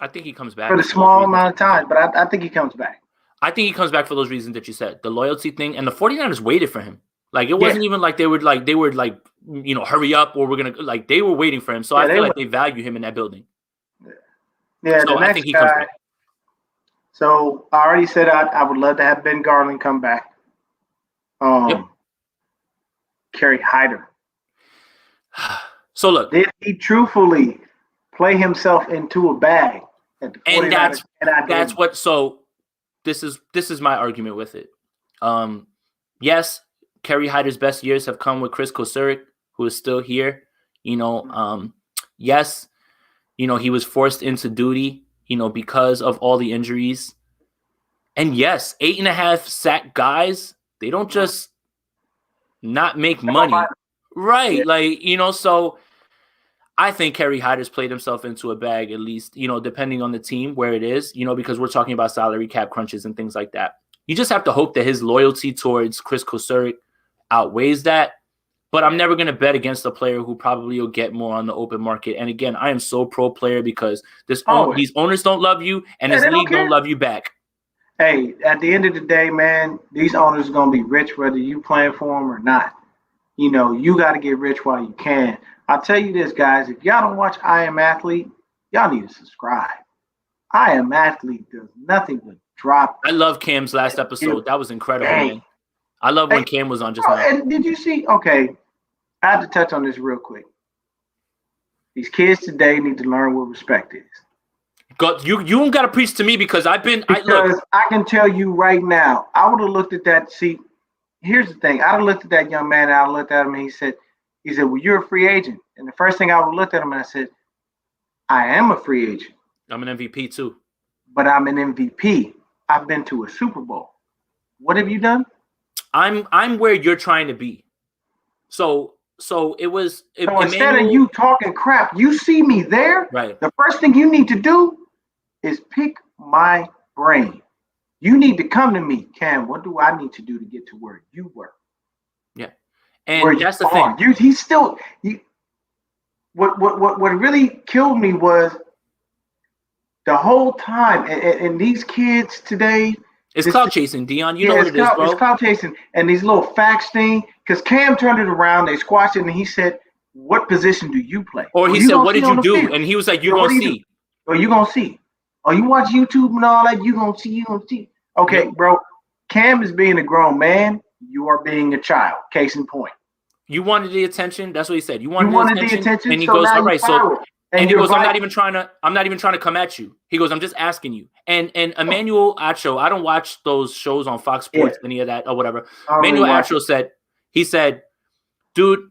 I think he comes back for the small amount of time. But I think he comes back. I think he comes back for those reasons that you said, the loyalty thing, and the 49ers waited for him. Like it wasn't even like they were hurry up or we're gonna like they were waiting for him. So I feel like they value him in that building. Yeah, so I think he comes back. So I already said I would love to have Ben Garland come back. Kerry Hyder. So look, did he truthfully play himself into a bag at the 49ers? And that's what. So this is my argument with it. Yes, Kerry Hyder's best years have come with Chris Kosuric, who is still here. Yes, he was forced into duty, because of all the injuries. And yes, 8.5 sack guys, they don't just not make money. Right. Yeah. So I think Kerry Hyder's played himself into a bag, at least, depending on the team where it is, because we're talking about salary cap crunches and things like that. You just have to hope that his loyalty towards Chris Kosuric outweighs that. But I'm never going to bet against a player who probably will get more on the open market. And again, I am so pro player because these owners don't love you and this league don't love you back. Hey, at the end of the day, man, these owners are going to be rich whether you playing for them or not. You got to get rich while you can. I'll tell you this, guys. If y'all don't watch I Am Athlete, y'all need to subscribe. I Am Athlete does nothing but drop. I love Cam's last episode. That was incredible, man. I love when Cam was on just now. And did you see? Okay, I have to touch on this real quick. These kids today need to learn what respect is. You don't got to preach to me because I can tell you right now, I would have looked at that. See, here's the thing. I'd have looked at that young man and I looked at him and he said, well, you're a free agent. And the first thing I would have looked at him and I said, I am a free agent. I'm an MVP too. But I'm an MVP. I've been to a Super Bowl. What have you done? I'm where you're trying to be. So it was. So instead of you talking crap, you see me there. Right. The first thing you need to do is pick my brain. You need to come to me, Cam. What do I need to do to get to where you were? Yeah, and that's the thing. He's still. What really killed me was the whole time, and these kids today. It's cloud chasing, Dion. You know what it is, bro. It's cloud chasing, and these little facts thing. Because Cam turned it around, they squashed it, and he said, "What position do you play?" Or he said, "What did you do?" And he was like, "You're gonna see." Or you gonna see. Or you watch YouTube and all that. You gonna see. Okay, bro. Cam is being a grown man. You are being a child. Case in point. You wanted the attention. That's what he said. You wanted the attention. And he so goes, "All right." So. And he goes, right. I'm not even trying to come at you. He goes, I'm just asking you. And Emmanuel Acho, I don't watch those shows on Fox Sports, any of that or whatever. Emmanuel Acho said, dude,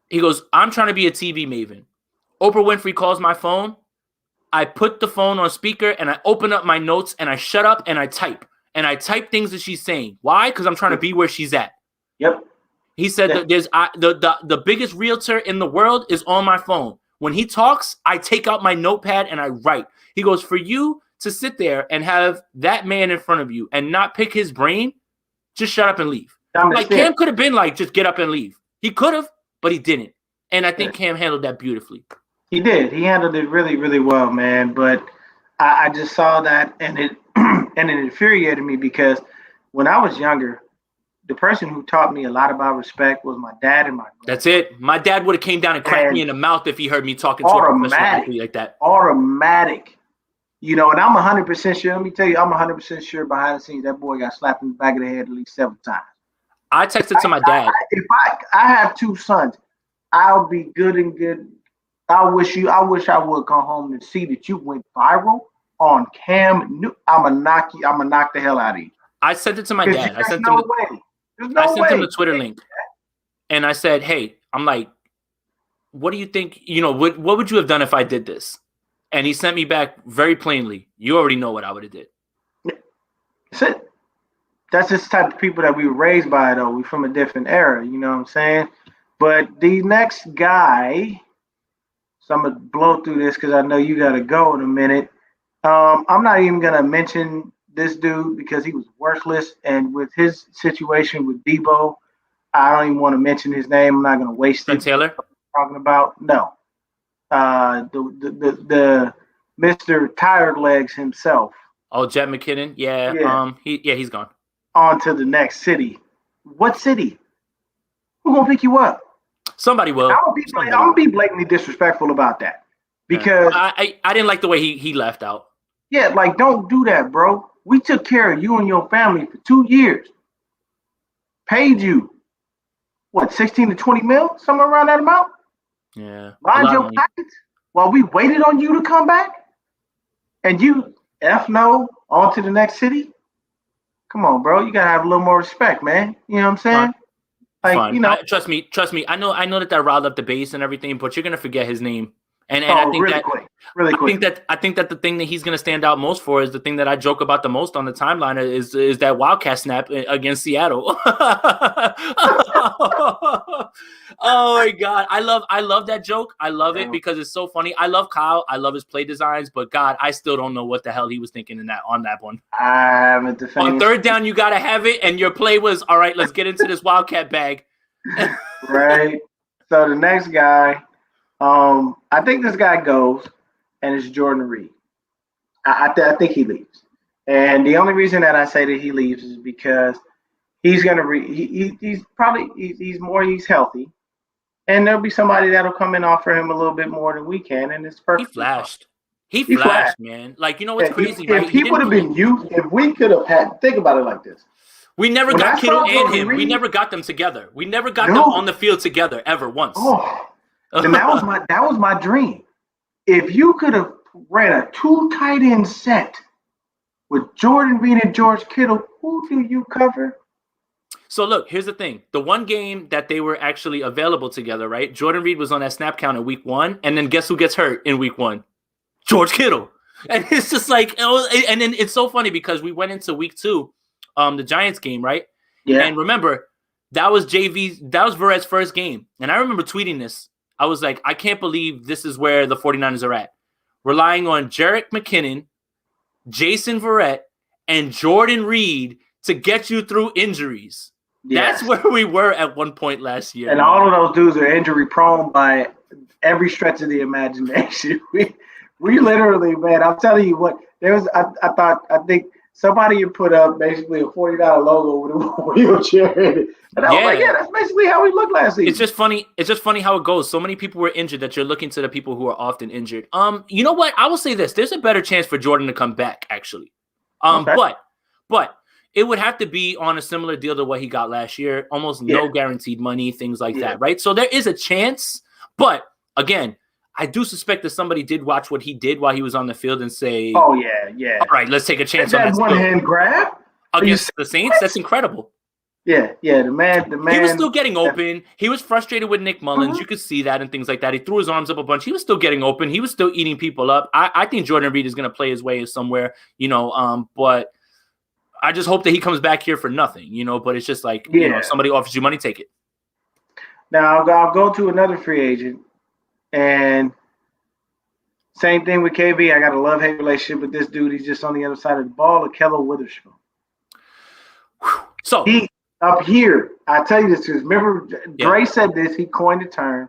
he goes, I'm trying to be a TV maven. Oprah Winfrey calls my phone. I put the phone on speaker and I open up my notes and I shut up and I type. And I type things that she's saying. Why? Because I'm trying to be where she's at. Yep. He said that there's the biggest realtor in the world is on my phone. When he talks, I take out my notepad and I write. He goes, for you to sit there and have that man in front of you and not pick his brain, just shut up and leave. Like Cam could have been like, just get up and leave. He could have, but he didn't. And I think Cam handled that beautifully. He did. He handled it really, really well, man. But I just saw that and it infuriated me because when I was younger, the person who taught me a lot about respect was my dad and my grandma. That's it. My dad would have came down and cracked me in the mouth if he heard me talking to a professional athlete like that. Automatic. And I'm 100% sure. Let me tell you, I'm 100% sure behind the scenes that boy got slapped in the back of the head at least 7 times. I texted to my dad. If I have 2 sons, I'll be good and good. I wish I would come home and see that you went viral on Cam. I'm gonna knock the hell out of you. I sent it to my dad. I sent him the Twitter link. And I said, hey, I'm like, what do you think? What would you have done if I did this? And he sent me back very plainly. You already know what I would have did. That's it. that's just the type of people that we were raised by, though. We from a different era, you know what I'm saying? But the next guy, so I'm gonna blow through this because I know you gotta go in a minute. I'm not even gonna mention this dude because he was worthless, and with his situation with Debo, I don't even want to mention his name. I'm not gonna waste Trent it. Taylor? Talking about no, the Mr. Tired Legs himself. Oh, Jet McKinnon. Yeah. Yeah, He's gone. on to the next city. What city? Who gonna pick you up? Somebody will. I'm gonna be blatantly disrespectful about that because I didn't like the way he left out. yeah, like don't do that, bro. We took care of you and your family for 2 years, paid you what 16 to 20 mil, somewhere around that amount. Yeah, Lined your pockets while we waited on you to come back, and you no on to the next city. Come on, bro. You gotta have a little more respect, man. You know what I'm saying? Like, you know, trust me. I know that riled up the base and everything, but you're gonna forget his name. And I think I think that the thing that he's gonna stand out most for is the thing that I joke about the most on the timeline is that Wildcat snap against Seattle. Oh my God, I love that joke. I love it because it's so funny. I love Kyle. I love his play designs, but God, I still don't know what the hell he was thinking on that one. I haven't defended. On third down, you gotta have it, and your play was all right. Let's get into this Wildcat bag. Right. So the next guy. I think this guy goes, and it's Jordan Reed. I think he leaves, and the only reason that I say that he leaves is because he's gonna he's healthy, and there'll be somebody that'll come and offer him a little bit more than we can, and it's perfect. He flashed, man. Like, you know what's crazy, right? If he would have been youth, if we could have had, think about it like this. We never got Kittle and him. We never got them together. We never got them on the field together ever once. Oh. And that was my dream. If you could have ran a 2 tight end set with Jordan Reed and George Kittle, who do you cover? So look, here's the thing. The one game that they were actually available together, right? Jordan Reed was on that snap count in week 1, and then guess who gets hurt in week 1? George Kittle. And it's just like, and then it's so funny because we went into week 2, the Giants game, right? Yeah. And remember, that was Verrett's first game. And I remember tweeting this. I was like, I can't believe this is where the 49ers are at. Relying on Jerick McKinnon, Jason Verrett, and Jordan Reed to get you through injuries. Yes. That's where we were at one point last year. And all of those dudes are injury prone by every stretch of the imagination. We literally, man, I'm telling you what, I think somebody had put up basically a $40 logo with a wheelchair in it. And I was like, yeah, that's basically how we looked last season. It's just funny how it goes. So many people were injured that you're looking to the people who are often injured. You know what? I will say this. There's a better chance for Jordan to come back, actually. But it would have to be on a similar deal to what he got last year. Almost no guaranteed money, things like that, right? So there is a chance. But, again, I do suspect that somebody did watch what he did while he was on the field and say, "Oh yeah. All right, let's take a chance on that one-hand grab against the Saints." That's incredible. Yeah. The man. He was still getting open. He was frustrated with Nick Mullins. You could see that and things like that. He threw his arms up a bunch. He was still getting open. He was still eating people up. I think Jordan Reed is going to play his way somewhere, but I just hope that he comes back here for nothing, But it's just like, somebody offers you money, take it. Now I'll go to another free agent. And same thing with KB. I got a love-hate relationship with this dude. He's just on the other side of the ball, Akello Witherspoon. So he up here, I tell you this because remember Dre said this. He coined the term,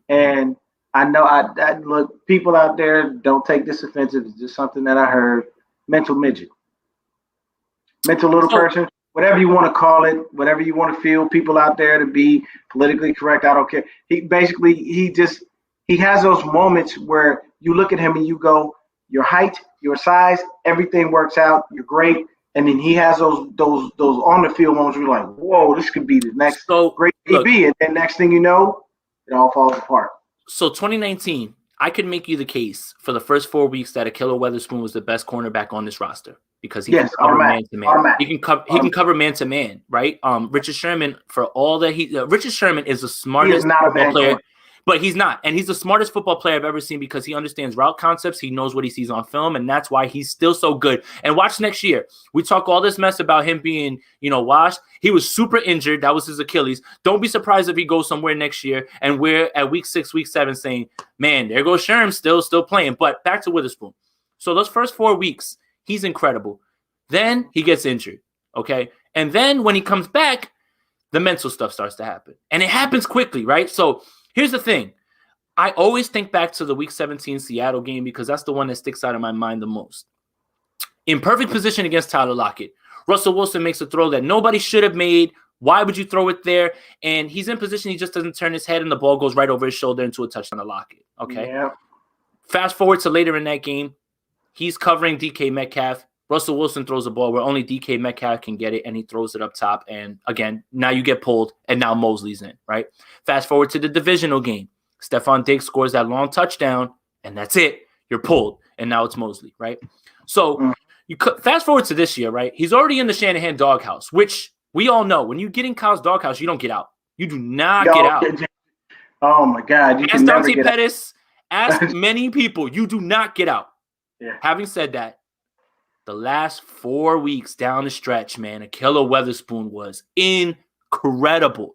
and I know I look people out there don't take this offensive. It's just something that I heard. Mental midget, mental little person. Whatever you want to call it, whatever you want to feel. People out there to be politically correct. I don't care. He has those moments where you look at him and you go, your height, your size, everything works out. You're great. And then he has those on the field moments where you're like, whoa, this could be the next great DB. And then next thing you know, it all falls apart. So 2019, I could make you the case for the first 4 weeks that Akello Witherspoon was the best cornerback on this roster because he can cover man-to-man. He can cover man-to-man, right? Richard Sherman, for all that Richard Sherman is the smartest football player. But he's not. And he's the smartest football player I've ever seen because he understands route concepts. He knows what he sees on film, and that's why he's still so good. And watch next year. We talk all this mess about him being, washed. He was super injured. That was his Achilles. Don't be surprised if he goes somewhere next year and we're at week 6, week 7 saying, man, there goes Sherm still playing. But back to Witherspoon. So those first 4 weeks, he's incredible. Then he gets injured, okay? And then when he comes back, the mental stuff starts to happen. And it happens quickly, right? So here's the thing. I always think back to the Week 17 Seattle game because that's the one that sticks out in my mind the most. In perfect position against Tyler Lockett, Russell Wilson makes a throw that nobody should have made. Why would you throw it there? And he's in position. He just doesn't turn his head, and the ball goes right over his shoulder into a touchdown to Lockett. Okay. Yeah. Fast forward to later in that game. He's covering DK Metcalf. Russell Wilson throws a ball where only DK Metcalf can get it, and he throws it up top. And again, now you get pulled, and now Mosley's in, right? Fast forward to the divisional game. Stephon Diggs scores that long touchdown, and that's it. You're pulled, and now it's Mosley, right? So you fast forward to this year, right? He's already in the Shanahan doghouse, which we all know. When you get in Kyle's doghouse, you don't get out. You do not get out. Oh, my God. You ask can never Dante get Pettis. Ask many people. You do not get out. Yeah. Having said that, the last 4 weeks down the stretch, man, Ahkello Witherspoon was incredible.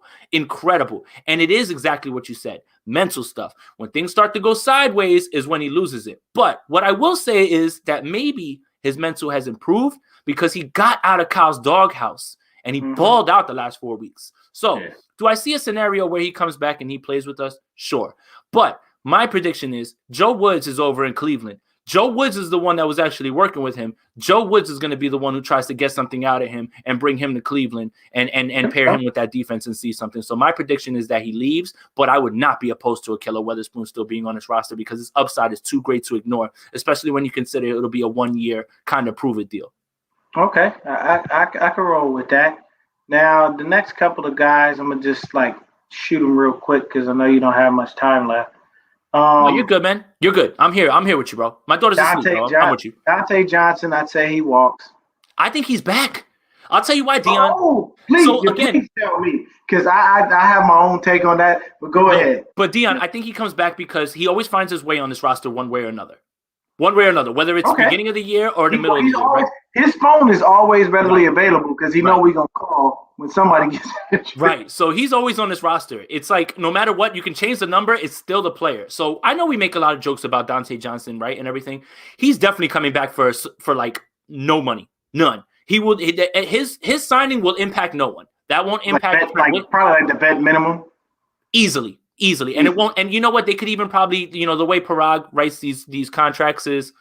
And it is exactly what you said. Mental stuff. When things start to go sideways is when he loses it. But what I will say is that maybe his mental has improved because he got out of Kyle's doghouse and he balled out the last 4 weeks. So do I see a scenario where he comes back and he plays with us? Sure. But my prediction is Joe Woods is over in Cleveland. Joe Woods is the one that was actually working with him. Joe Woods is going to be the one who tries to get something out of him and bring him to Cleveland and pair him with that defense and see something. So my prediction is that he leaves, but I would not be opposed to Ahkello Witherspoon still being on his roster because his upside is too great to ignore, especially when you consider it'll be a 1-year kind of prove it deal. Okay, I can roll with that. Now, the next couple of guys, I'm going to just shoot them real quick because I know you don't have much time left. No, you're good, man. You're good. I'm here with you, bro. My daughter's asleep, bro. I'm with you. Dante Johnson, I'd say he walks. I think he's back. I'll tell you why, Dion. Oh, please tell me, because I have my own take on that, but go ahead. But, Dion, I think he comes back because he always finds his way on this roster one way or another. Whether it's the beginning of the year or in the middle of the year. Right? His phone is always readily available because he know we're going to call when somebody gets injured. Right. So he's always on this roster. It's like no matter what, you can change the number. It's still the player. So I know we make a lot of jokes about Dante Johnson, right, and everything. He's definitely coming back for no money. None. His signing will impact no one. That won't impact probably the vet minimum. Easily. And it won't. And you know what? They could even probably, the way Parag writes these contracts is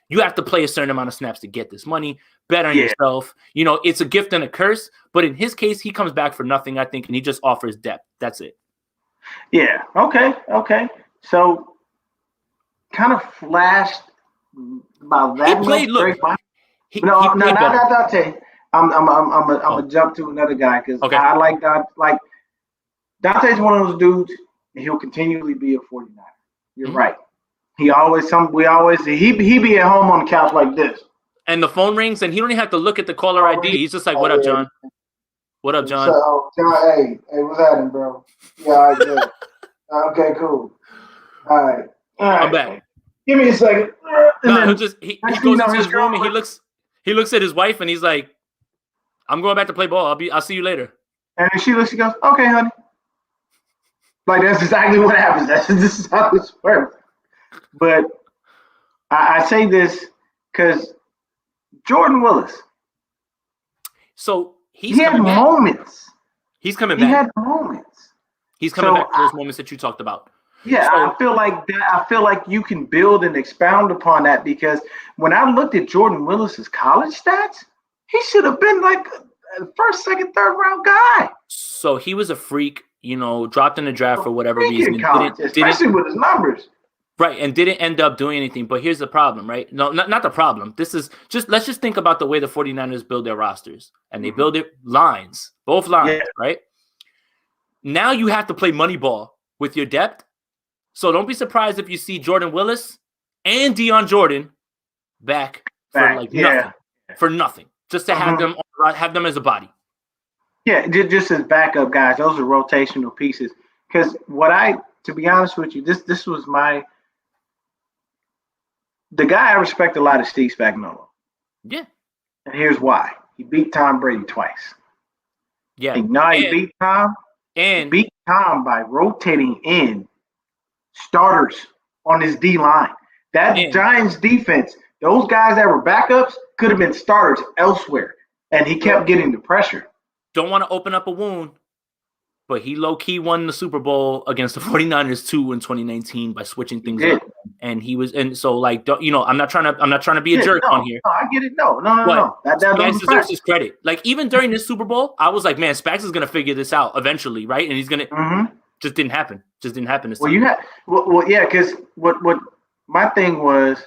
you have to play a certain amount of snaps to get this money. Bet on yourself. It's a gift and a curse. But in his case, he comes back for nothing, I think, and he just offers depth. That's it. Yeah. Okay. So kind of flashed about that. He played. Look. Not Dante. I'm gonna jump to another guy because I like that. Like Dante's one of those dudes. And he'll continually be a 49er. You're right. He be at home on the couch like this. And the phone rings, and he don't even have to look at the caller ID. He's just like, "What up, John? What up, John? John, hey, what's happening, bro? Yeah, all right, good. Okay, cool. All right. I'm back. Give me a second. No, he goes into his room and he looks at his wife and he's like, "I'm going back to play ball. I'll see you later." And then she goes, "Okay, honey." Like, that's exactly what happens. This is how this works. But I say this because Jordan Willis. So he had moments. He's coming back. He had moments. He's coming back to those moments that you talked about. Yeah, so, I feel like you can build and expound upon that because when I looked at Jordan Willis's college stats, he should have been like a first, second, third round guy. So he was a freak. Dropped in the draft for whatever reason. Especially with his numbers. Right, and didn't end up doing anything. But here's the problem, right? No, not the problem. This is let's just think about the way the 49ers build their rosters. And they build it both lines, right? Now you have to play money ball with your depth. So don't be surprised if you see Jordan Willis and Dion Jordan back. For nothing. For nothing. Just to have them as a body. Yeah, just as backup guys, those are rotational pieces. Because what I to be honest with you, this was the guy I respect a lot is Steve Spagnuolo. Yeah. And here's why. He beat Tom Brady twice. Yeah. And now he beat Tom. And he beat Tom by rotating in starters on his D line. That Giants defense, those guys that were backups could have been starters elsewhere. And he kept getting the pressure. Don't want to open up a wound, but he low-key won the Super Bowl against the 49ers too in 2019 by switching things up. And he was, and so like, I'm not trying to be a jerk on here. No, I get it. No. That Spags deserves his credit. Like even during this Super Bowl, I was like, man, Spags is gonna figure this out eventually, right? And he's gonna. Just didn't happen. Just didn't happen. Yeah, because what my thing was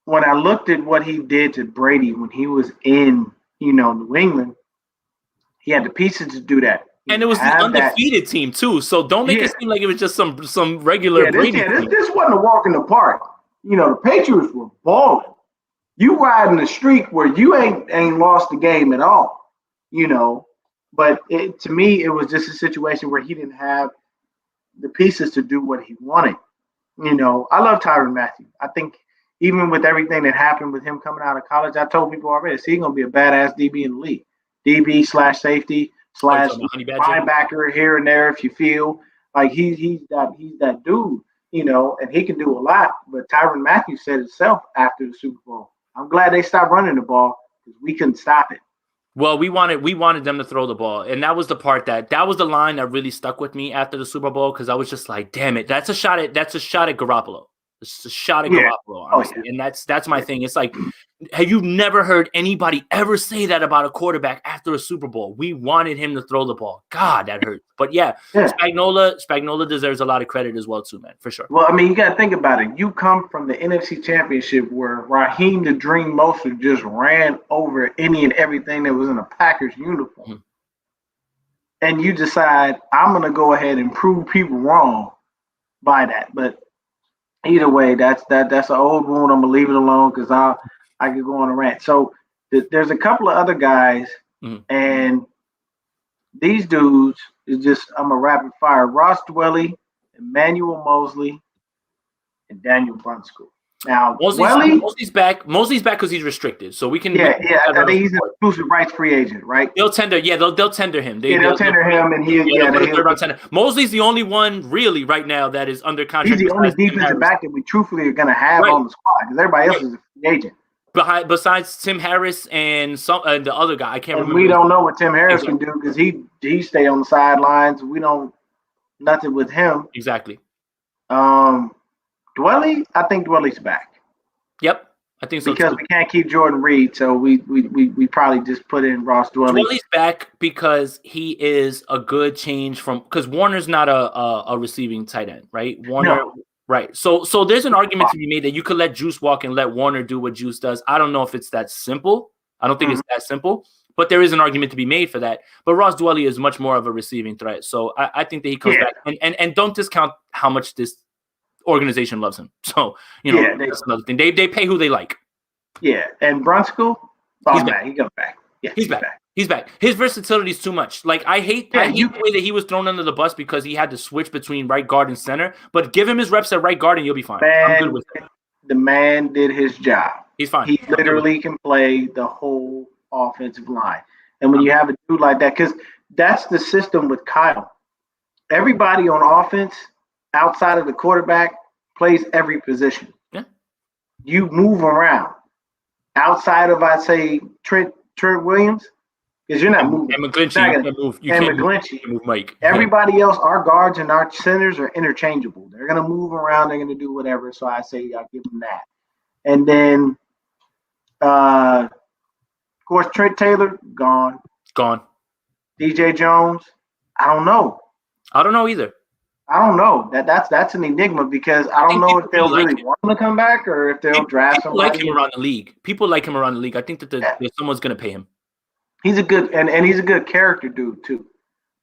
when I looked at what he did to Brady when he was in New England, he had the pieces to do that. And it was the undefeated team too. So don't make it seem like it was just some regular Brady team. This wasn't a walk in the park. The Patriots were balling. You riding the streak where you ain't lost the game at all. But to me, it was just a situation where he didn't have the pieces to do what he wanted. I love Tyrann Mathieu. I think even with everything that happened with him coming out of college, I told people already, he's going to be a badass DB in the league. DB/safety/ linebacker here and there if you feel like he's that dude, and he can do a lot. But Tyrann Mathieu said himself after the Super Bowl, I'm glad they stopped running the ball because we couldn't stop it. Well, we wanted them to throw the ball, and that was the part that was the line that really stuck with me after the Super Bowl because I was just like, damn it, that's a shot at Garoppolo. It's a shot at Garoppolo, honestly. And that's my thing. It's like, have you never heard anybody ever say that about a quarterback after a Super Bowl? We wanted him to throw the ball. God, that hurt. But Spagnuolo deserves a lot of credit as well too, man, for sure. Well, I mean, you got to think about it. You come from the NFC Championship where Raheem the Dream Mostert just ran over any and everything that was in a Packers uniform. And you decide, I'm going to go ahead and prove people wrong by that. But either way, that's an old wound. I'm gonna leave it alone because I could go on a rant. So there's a couple of other guys, and these dudes is just I'm a rapid fire. Ross Dwelly, Emmanuel Mosley, and Daniel Brunskill. Now Mosley's back. Mosley's back because he's restricted, so we can. I think he's an exclusive rights free agent, right? They'll tender him. They'll tender him, and he'll tender. Mosley's the only one really right now that is under contract. He's the only defensive back that we truthfully are going to have on the squad because everybody else is a free agent. Besides Tim Harris and the other guy, I can't remember. We don't know what Tim Harris can do because he stay on the sidelines. We don't nothing with him. Exactly. Dwelly, I think Dwelly's back. Yep, I think so because too. We can't keep Jordan Reed, so we probably just put in Ross Dwelly. Dwelly's back because he is a good change because Warner's not a receiving tight end, right? Right. So there's an argument to be made that you could let Juice walk and let Warner do what Juice does. I don't know if it's that simple. I don't think it's that simple, but there is an argument to be made for that. But Ross Dwelly is much more of a receiving threat, so I think that he comes back. And don't discount how much this organization loves him. So, that's another thing. They pay who they like. Yeah, and Brunskill, he's back. He goes back. Yeah, he's back. He's back. His versatility is too much. Like I hate the way that he was thrown under the bus because he had to switch between right guard and center. But give him his reps at right guard and you'll be fine. I'm good with it. The man did his job. He's fine. He literally can play the whole offensive line. And when you have a dude like that, because that's the system with Kyle. Everybody on offense outside of the quarterback plays every position. Yeah. You move around. Outside of, I'd say, Trent Williams, because you're not moving. And McGlinchey, you can't move. You can't move Mike. Everybody else, our guards and our centers are interchangeable. They're going to move around. They're going to do whatever. So I say I'll give them that. And then, of course, Trent Taylor, gone. DJ Jones, I don't know. I don't know either. I don't know. That's an enigma because I don't know if they'll really want him to come back or if they'll draft somebody. Like him around the league. People like him around the league. I think that someone's going to pay him. He's a good and he's a good character dude too.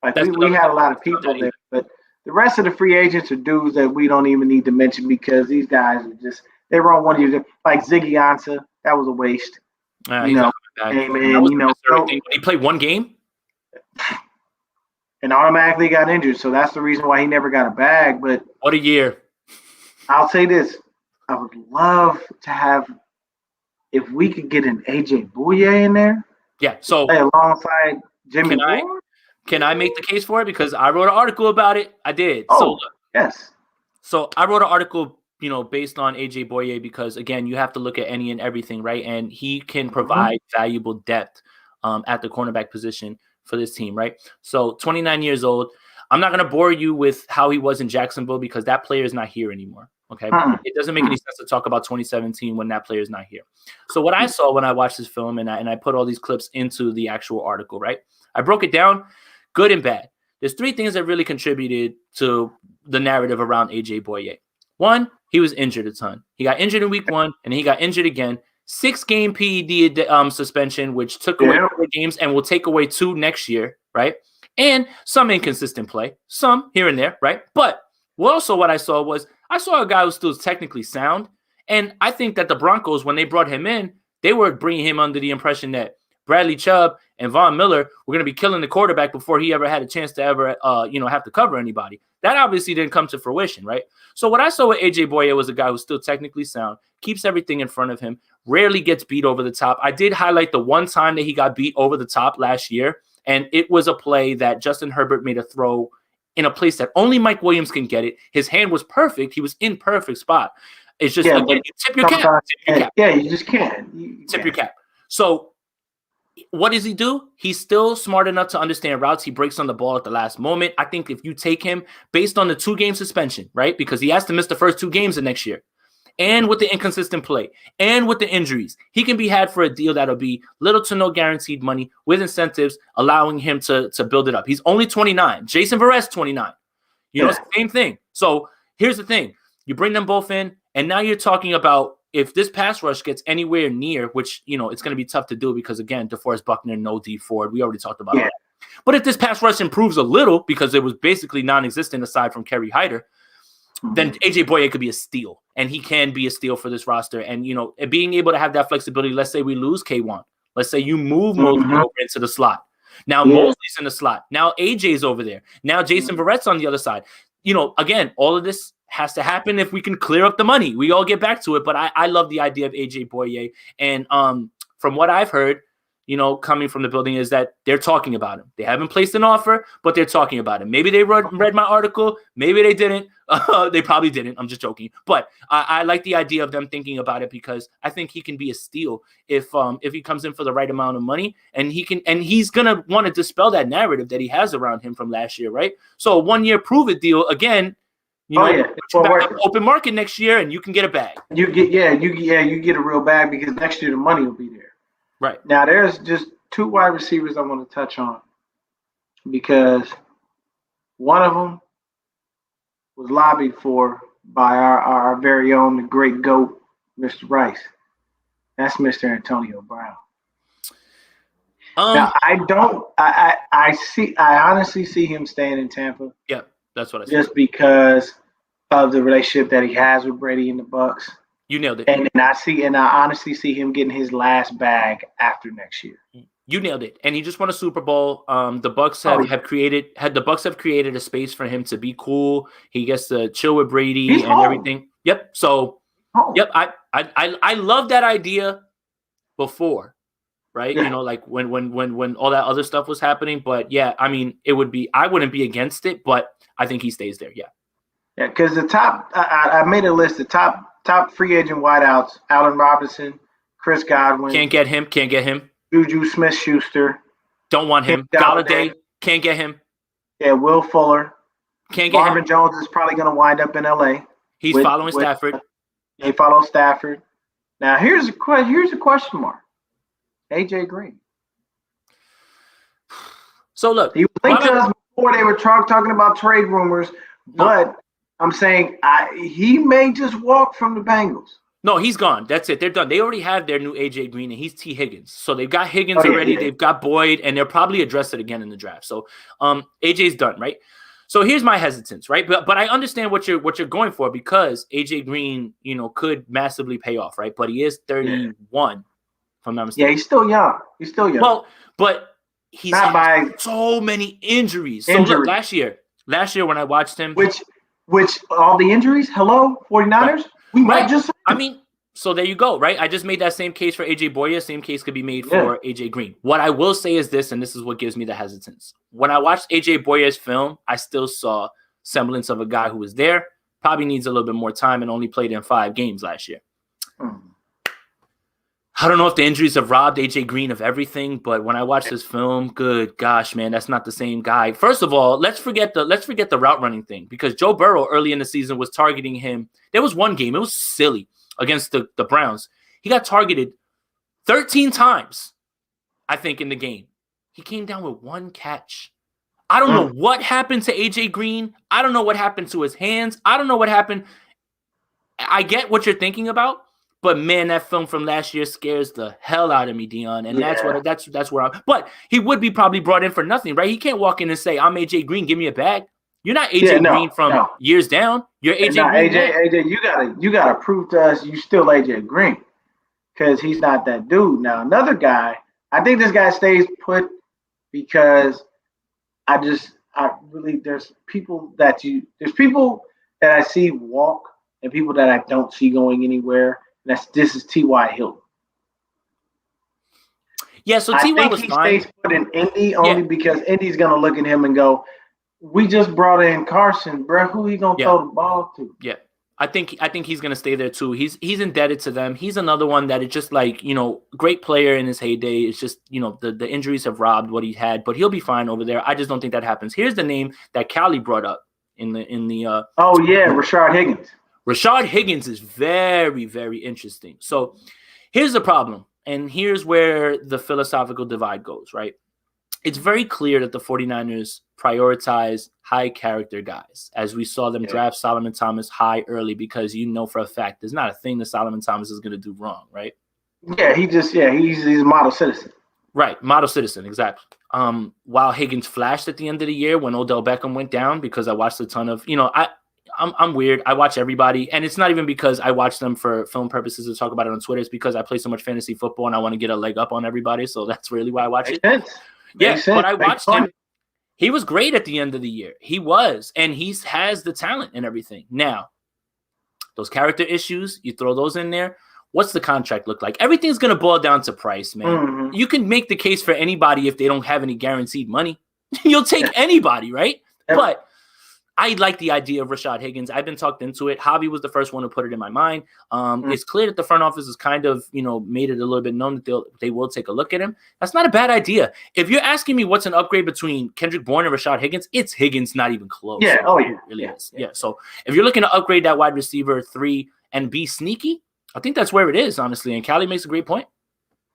Like we had a lot of people there, but the rest of the free agents are dudes that we don't even need to mention because these guys are just they were on one of your like Ziggy Ansah. That was a waste. He played one game. and automatically got injured. So that's the reason why he never got a bag. But What a year. I'll say this: I would love to have if we could get an AJ Bouye in there. Yeah. So play alongside Jimmy Ward. Can I make the case for it? Because I wrote an article about it. I did. Oh, yes. So I wrote an article, based on AJ Bouye because, again, you have to look at any and everything, right? And he can provide valuable depth at the cornerback position for this team, right? So 29 years old. I'm not going to bore you with how he was in Jacksonville because that player is not here anymore. Okay. It doesn't make any sense to talk about 2017 when that player is not here. So what I saw when I watched this film and I put all these clips into the actual article, right? I broke it down, good and bad. There's three things that really contributed to the narrative around AJ Bouye. One, he was injured a ton. He got injured in week 1 and he got injured again. 6-game PED suspension, which took away 4 games and will take away 2 next year, right? And some inconsistent play, some here and there, right? But also what I saw a guy who still technically sound. And I think that the Broncos, when they brought him in, they were bringing him under the impression that Bradley Chubb and Von Miller were going to be killing the quarterback before he ever had a chance to ever, have to cover anybody. That obviously didn't come to fruition, right? So what I saw with AJ Bouye was a guy who's still technically sound, keeps everything in front of him, rarely gets beat over the top. I did highlight the one time that he got beat over the top last year, and it was a play that Justin Herbert made a throw in a place that only Mike Williams can get it. His hand was perfect. He was in perfect spot. It's just, again, you tip your cap. Yeah, you just can't. Tip your cap. So what does he do? He's still smart enough to understand routes. He breaks on the ball at the last moment. I think if you take him based on the 2-game suspension, right, because he has to miss the first 2 games of next year, and with the inconsistent play, and with the injuries, he can be had for a deal that'll be little to no guaranteed money with incentives, allowing him to build it up. He's only 29. Jason Verrett's 29. It's the same thing. So here's the thing. You bring them both in, and now you're talking about if this pass rush gets anywhere near, which, it's going to be tough to do because, again, DeForest Buckner, no D Ford. We already talked about that. But if this pass rush improves a little, because it was basically non-existent aside from Kerry Hyder, then AJ Bouye could be a steal, and he can be a steal for this roster. And, being able to have that flexibility, let's say we lose K1. Let's say you move Mosley over into the slot. Now Mosley's in the slot. Now AJ's over there. Now Jason Verrett's on the other side. Again, all of this has to happen if we can clear up the money. We all get back to it, but I love the idea of AJ Bouye. And from what I've heard, coming from the building is that they're talking about him. They haven't placed an offer, but they're talking about him. Maybe they read my article. Maybe they didn't. They probably didn't. I'm just joking. But I like the idea of them thinking about it because I think he can be a steal if he comes in for the right amount of money, and he's gonna want to dispel that narrative that he has around him from last year, right? So a 1-year prove it deal again. Open market next year, and you can get a bag. You get a real bag because next year the money will be there. Right. Now, there's just 2 wide receivers I want to touch on because one of them was lobbied for by our very own, the great GOAT, Mr. Rice. That's Mr. Antonio Brown. Now, I honestly see him staying in Tampa. Yeah, that's what I said. Just because of the relationship that he has with Brady and the Bucs. You nailed it. And I honestly see him getting his last bag after next year. You nailed it. And he just won a Super Bowl. The Bucs have created a space for him to be cool. He gets to chill with Brady everything. Yep. So I love that idea before, right? Yeah. Like when all that other stuff was happening. But yeah, I mean, I wouldn't be against it, but I think he stays there. Yeah. Yeah, because the top, I made a list. The top free agent wideouts: Allen Robinson, Chris Godwin. Can't get him. Juju Smith-Schuster. Don't want him. Galladay. Can't get him. Yeah, Will Fuller. Can't get Marvin him. Jones is probably going to wind up in L.A. He's following Stafford. He follows Stafford. Now, here's a question mark. AJ Green. So, look. He was linked to us before they were talking about trade rumors, but I'm saying he may just walk from the Bengals. No, he's gone. That's it. They're done. They already have their new AJ Green, and he's T. Higgins. So they've got Higgins already. Yeah. They've got Boyd, and they'll probably address it again in the draft. So AJ's done, right? So here's my hesitance, right? But I understand what you're going for because AJ Green, could massively pay off, right? But he is 31, if I'm not mistaken. Yeah, he's still young. Well, but he's not by had so many injuries. So look, last year when I watched him, which all the injuries. Hello, 49ers. Right. We might just. I mean, so there you go, right? I just made that same case for AJ Boya. Same case could be made for AJ Green. What I will say is this, and this is what gives me the hesitance. When I watched AJ Boya's film, I still saw semblance of a guy who was there. Probably needs a little bit more time and only played in 5 games last year. I don't know if the injuries have robbed AJ Green of everything, but when I watched this film, good gosh, man, that's not the same guy. First of all, let's forget the route running thing, because Joe Burrow early in the season was targeting him. There was one game, it was silly, against the Browns. He got targeted 13 times, I think, in the game. He came down with 1 catch. I don't know what happened to AJ Green. I don't know what happened to his hands. I don't know what happened. I get what you're thinking about. But man, that film from last year scares the hell out of me, Dion, and that's where I'm. But he would be probably brought in for nothing, right? He can't walk in and say, "I'm AJ Green, give me a bag." You're not AJ Green from years down. You're AJ Green. AJ, you gotta prove to us you still AJ Green, because he's not that dude. Now another guy, I think this guy stays put because there's people that I see walk and people that I don't see going anywhere. This is T.Y. Hilton. Yeah, so T.Y. was fine. I think he stays put in Indy only because Indy's going to look at him and go, we just brought in Carson, bro. Who he going to throw the ball to? Yeah, I think he's going to stay there too. He's indebted to them. He's another one that is just like, great player in his heyday. It's just, the injuries have robbed what he had, but he'll be fine over there. I just don't think that happens. Here's the name that Callie brought up in the Rashard Higgins. Rashard Higgins is very, very interesting. So here's the problem, and here's where the philosophical divide goes, right? It's very clear that the 49ers prioritize high-character guys, as we saw them draft Solomon Thomas high early, because for a fact there's not a thing that Solomon Thomas is going to do wrong, right? Yeah, he's a model citizen. Right, model citizen, exactly. While Higgins flashed at the end of the year when Odell Beckham went down, because I watched a ton of, I'm weird. I watch everybody, and it's not even because I watch them for film purposes to talk about it on Twitter. It's because I play so much fantasy football and I want to get a leg up on everybody. So that's really why I watch it. But I watched him. He was great at the end of the year. He was, and he has the talent and everything. Now, those character issues, you throw those in there. What's the contract look like? Everything's going to boil down to price, man. Mm-hmm. You can make the case for anybody if they don't have any guaranteed money. You'll take anybody, right? But I like the idea of Rashard Higgins. I've been talked into it. Javi was the first one to put it in my mind. It's clear that the front office has kind of, made it a little bit known that they will take a look at him. That's not a bad idea. If you're asking me what's an upgrade between Kendrick Bourne and Rashard Higgins, it's Higgins, not even close. Yeah. Oh, yeah. It really is. Yeah. So if you're looking to upgrade that wide receiver 3 and be sneaky, I think that's where it is, honestly. And Callie makes a great point.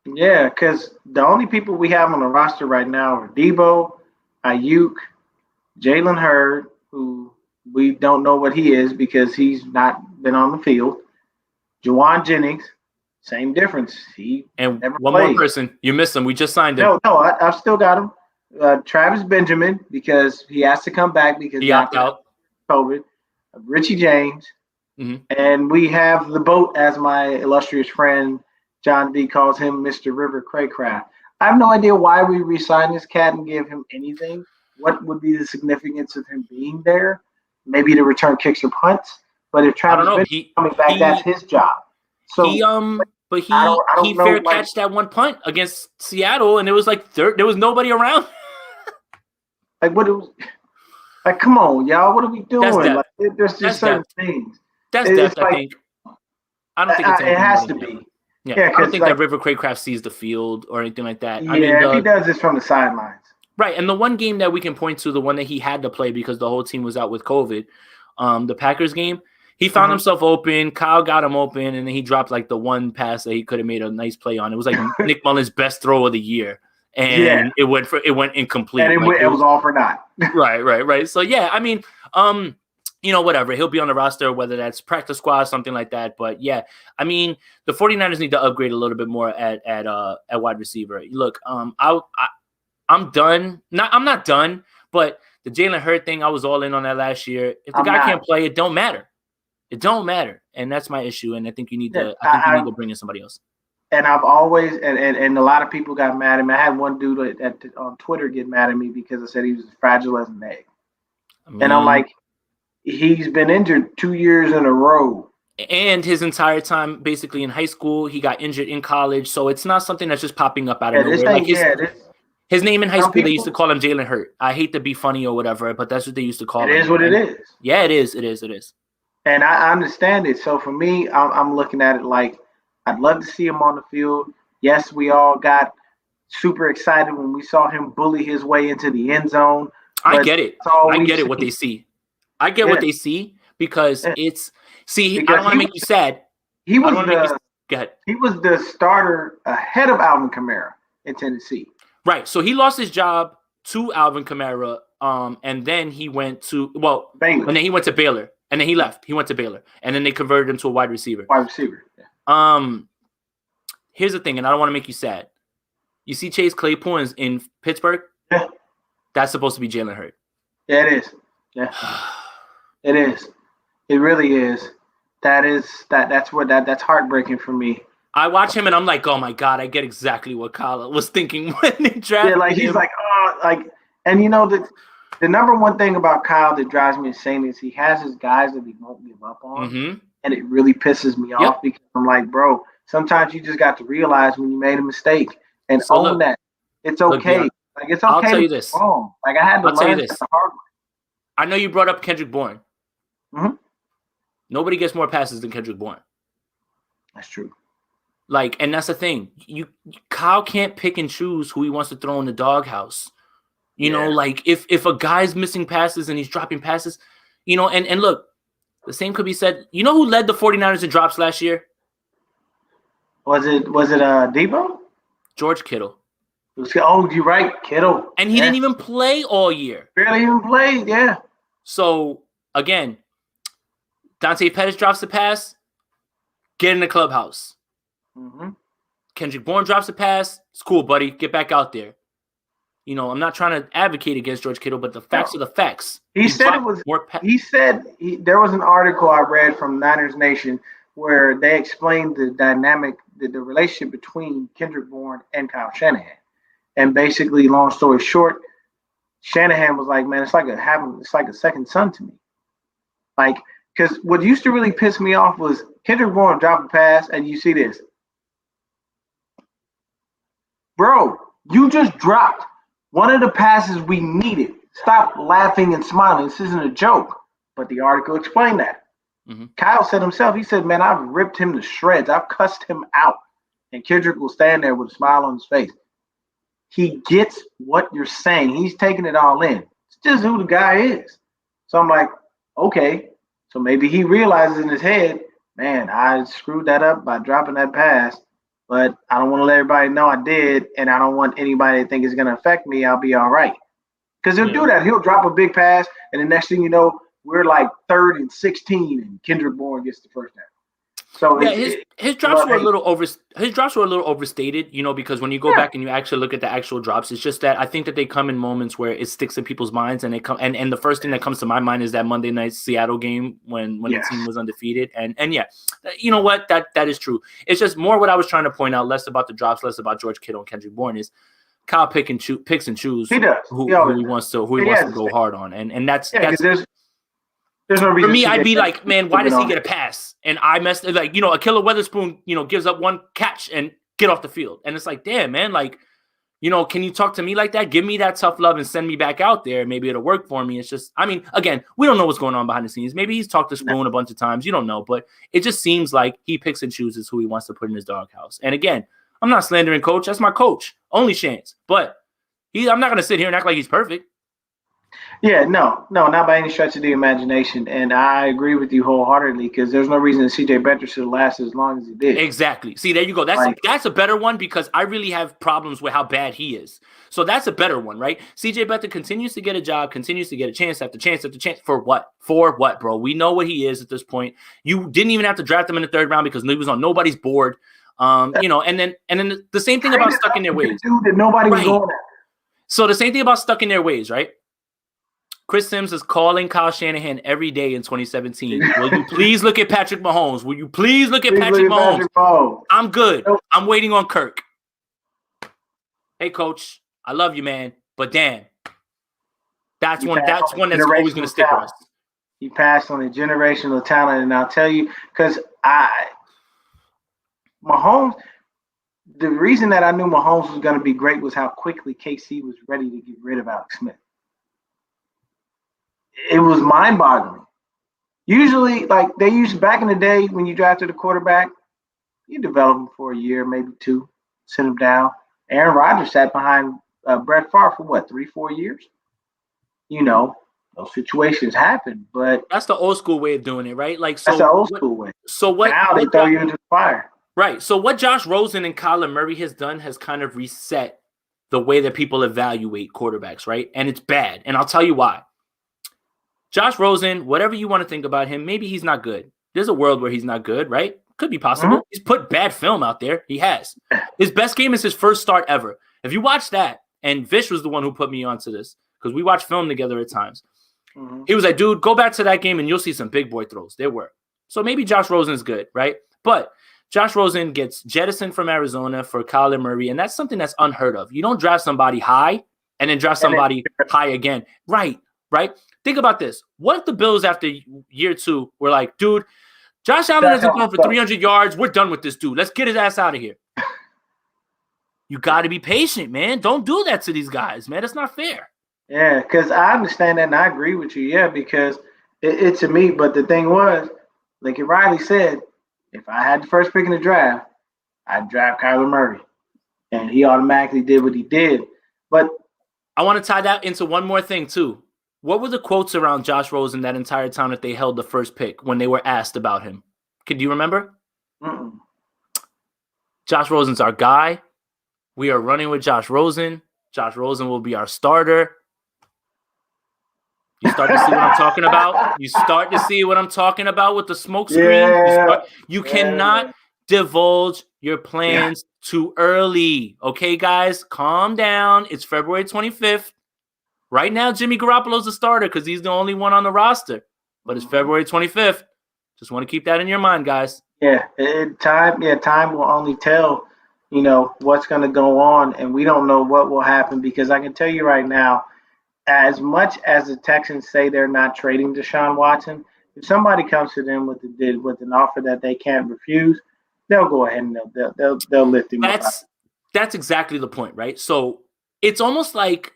Yeah, because the only people we have on the roster right now are Debo, Ayuk, Jalen Hurd, who we don't know what he is because he's not been on the field. Juwan Jennings, same difference. And one more person, you missed him. We just signed him. No, I've still got him. Travis Benjamin, because he has to come back because he opted out. COVID. Richie James. Mm-hmm. And we have the boat, as my illustrious friend John D calls him, Mr. River Craycraft. I have no idea why we re-signed this cat and give him anything. What would be the significance of him being there? Maybe to return kicks or punts. But if Travis Benjamin coming back, that's his job. So he fair catched that one punt against Seattle, and it was like there was nobody around. Come on, y'all, what are we doing? There's just certain things. That's depth, I think. I don't think it's it has to be. Yeah, I don't think that River Craycraft sees the field or anything like that. Yeah, if he does this from the sidelines. Right, and the one game that we can point to, the one that he had to play because the whole team was out with COVID, the Packers game, he found himself open. Kyle got him open, and then he dropped like the one pass that he could have made a nice play on. It was like Nick Mullen's best throw of the year, and it went incomplete. And it was all for naught. Right. So yeah, I mean, whatever. He'll be on the roster, whether that's practice squad, something like that. But yeah, I mean, the 49ers need to upgrade a little bit more at wide receiver. Look, I'm done. I'm not done, but the Jalen Hurd thing, I was all in on that last year. If the guy can't play, it don't matter. It don't matter. And that's my issue. And I think you need to bring in somebody else. And I've always and a lot of people got mad at me. I had one dude on Twitter get mad at me because I said he was as fragile as an egg. I And I'm mean, like, he's been injured 2 years in a row. and his entire time basically in high school, he got injured in college. So it's not something that's just popping up out of This nowhere. ain't His name in high some school, they people, used to call him Jalen Hurt. I hate to be funny or whatever, but that's what they used to call him. It is what it is. Yeah, it is. It is. It is. And I understand it. So for me, I'm looking at it like I'd love to see him on the field. Yes, we all got super excited when we saw him bully his way into the end zone. I get it. I get it what they see. I get what they see because it's I don't want to make you sad. He was go ahead. He was the starter ahead of Alvin Kamara in Tennessee. Right. So he lost his job to Alvin Kamara. And then he went to Baylor. And then he went to Baylor. And then he left. He went to Baylor. And then they converted him to a wide receiver. Yeah. Here's the thing, and I don't want to make you sad. You see Chase Claypool in Pittsburgh? Yeah. That's supposed to be Jalen Hurt. Yeah, it is. Yeah. It is. It really is. That's heartbreaking for me. I watch him and I'm like, oh my God, I get exactly what Kyle was thinking when they drafted him. He's like, and you know the number one thing about Kyle that drives me insane is he has his guys that he won't give up on, and it really pisses me off because I'm like, bro, sometimes you just got to realize when you made a mistake and own that. It's okay. Look, it's okay. I'll tell you this. Wrong. I had to learn this the hard way. I know you brought up Kendrick Bourne. Mm-hmm. Nobody gets more passes than Kendrick Bourne. That's true. And that's the thing. Kyle can't pick and choose who he wants to throw in the doghouse. You know, if a guy's missing passes and he's dropping passes, and look, the same could be said. You know who led the 49ers in drops last year? Was it Debo? George Kittle. You're right, Kittle. And he didn't even play all year. Barely even played, yeah. So, again, Dante Pettis drops the pass, get in the clubhouse. Mm-hmm. Kendrick Bourne drops a pass. It's cool, buddy. Get back out there. I'm not trying to advocate against George Kittle, but the facts are the facts. He said there was an article I read from Niners Nation where they explained the dynamic, the relationship between Kendrick Bourne and Kyle Shanahan. And basically, long story short, Shanahan was like, man, it's like a second son to me. Because what used to really piss me off was Kendrick Bourne dropped a pass, and you see this. Bro, you just dropped one of the passes we needed. Stop laughing and smiling. This isn't a joke. But the article explained that. Mm-hmm. Kyle said himself, he said, man, I've ripped him to shreds. I've cussed him out. And Kendrick will stand there with a smile on his face. He gets what you're saying. He's taking it all in. It's just who the guy is. So I'm like, okay. So maybe he realizes in his head, man, I screwed that up by dropping that pass. But I don't want to let everybody know I did, and I don't want anybody to think it's going to affect me. I'll be all right. Because he'll do that. He'll drop a big pass, and the next thing you know, we're like 3rd and 16, and Kendrick Bourne gets the first down. So his drops were a little overstated, because when you go back and you actually look at the actual drops, it's just that I think that they come in moments where it sticks in people's minds, and and the first thing that comes to my mind is that Monday night Seattle game when the team was undefeated, and you know what, that is true. It's just more what I was trying to point out, less about the drops, less about George Kittle and Kendrick Bourne, is Kyle picks and choose he does. who he wants to go hard on, and that's there's no reason. For me, I'd be like, man, why does he get a pass? And I messed Akilla Weatherspoon, gives up one catch and get off the field. And it's like, damn, man, can you talk to me like that? Give me that tough love and send me back out there. Maybe it'll work for me. It's just, again, we don't know what's going on behind the scenes. Maybe he's talked to Spoon a bunch of times. You don't know, but it just seems like he picks and chooses who he wants to put in his doghouse. And again, I'm not slandering coach. That's my coach. Only chance. But I'm not going to sit here and act like he's perfect. Yeah, no, not by any stretch of the imagination. And I agree with you wholeheartedly because there's no reason that C.J. Beathard should last as long as he did. Exactly. See, there you go. That's a better one because I really have problems with how bad he is. So that's a better one, right? C.J. Beathard continues to get a job, continues to get a chance after chance after chance. For what? For what, bro? We know what he is at this point. You didn't even have to draft him in the 3rd round because he was on nobody's board. And then the same thing about stuck in their ways. Dude that nobody was going at. So the same thing about stuck in their ways, right? Chris Sims is calling Kyle Shanahan every day in 2017. Will you please look at Patrick Mahomes? Will you please look at Patrick Mahomes? I'm good. Nope. I'm waiting on Kirk. Hey, coach, I love you, man. But damn, that's one that's always going to stick with us. He passed on a generational talent, and I'll tell you, because Mahomes, the reason that I knew Mahomes was going to be great was how quickly KC was ready to get rid of Alex Smith. It was mind-boggling. Usually, like they used back in the day when you drafted a quarterback, you develop him for a year, maybe two, send him down. Aaron Rodgers sat behind Brett Favre for what, 3-4 years? You know, those situations happen, but that's the old school way of doing it, right? Like, so that's the old school way. So what? Now they throw you into the fire, right? So what Josh Rosen and Kyler Murray has done has kind of reset the way that people evaluate quarterbacks, right? And it's bad, and I'll tell you why. Josh Rosen, whatever you want to think about him, maybe he's not good. There's a world where he's not good, right? Could be possible. Mm-hmm. He's put bad film out there. He has. His best game is his first start ever. If you watch that, and Vish was the one who put me onto this because we watch film together at times. Mm-hmm. He was like, dude, go back to that game and you'll see some big boy throws. There were. So maybe Josh Rosen's good, right? But Josh Rosen gets jettisoned from Arizona for Kyler Murray, and that's something that's unheard of. You don't draft somebody high and then draft somebody high again. Right? Think about this. What if the Bills after year 2 were like, dude, Josh Allen hasn't gone for 300 yards. We're done with this dude. Let's get his ass out of here. You got to be patient, man. Don't do that to these guys, man. That's not fair. Yeah, because I understand that and I agree with you. Yeah, because it's a me. But the thing was, like Riley said, if I had the first pick in the draft, I'd draft Kyler Murray. And he automatically did what he did. But I want to tie that into one more thing, too. What were the quotes around Josh Rosen that entire time that they held the first pick when they were asked about him? Do you remember? Mm-mm. Josh Rosen's our guy. We are running with Josh Rosen. Josh Rosen will be our starter. You start to see what I'm talking about? You start to see what I'm talking about with the smoke screen? Yeah. You cannot divulge your plans too early. Okay, guys? Calm down. It's February 25th. Right now, Jimmy Garoppolo's the starter because he's the only one on the roster. But it's February 25th. Just want to keep that in your mind, guys. Yeah, time will only tell, what's going to go on. And we don't know what will happen because I can tell you right now, as much as the Texans say they're not trading Deshaun Watson, if somebody comes to them with an offer that they can't refuse, they'll go ahead and they'll lift him up. That's exactly the point, right? So it's almost like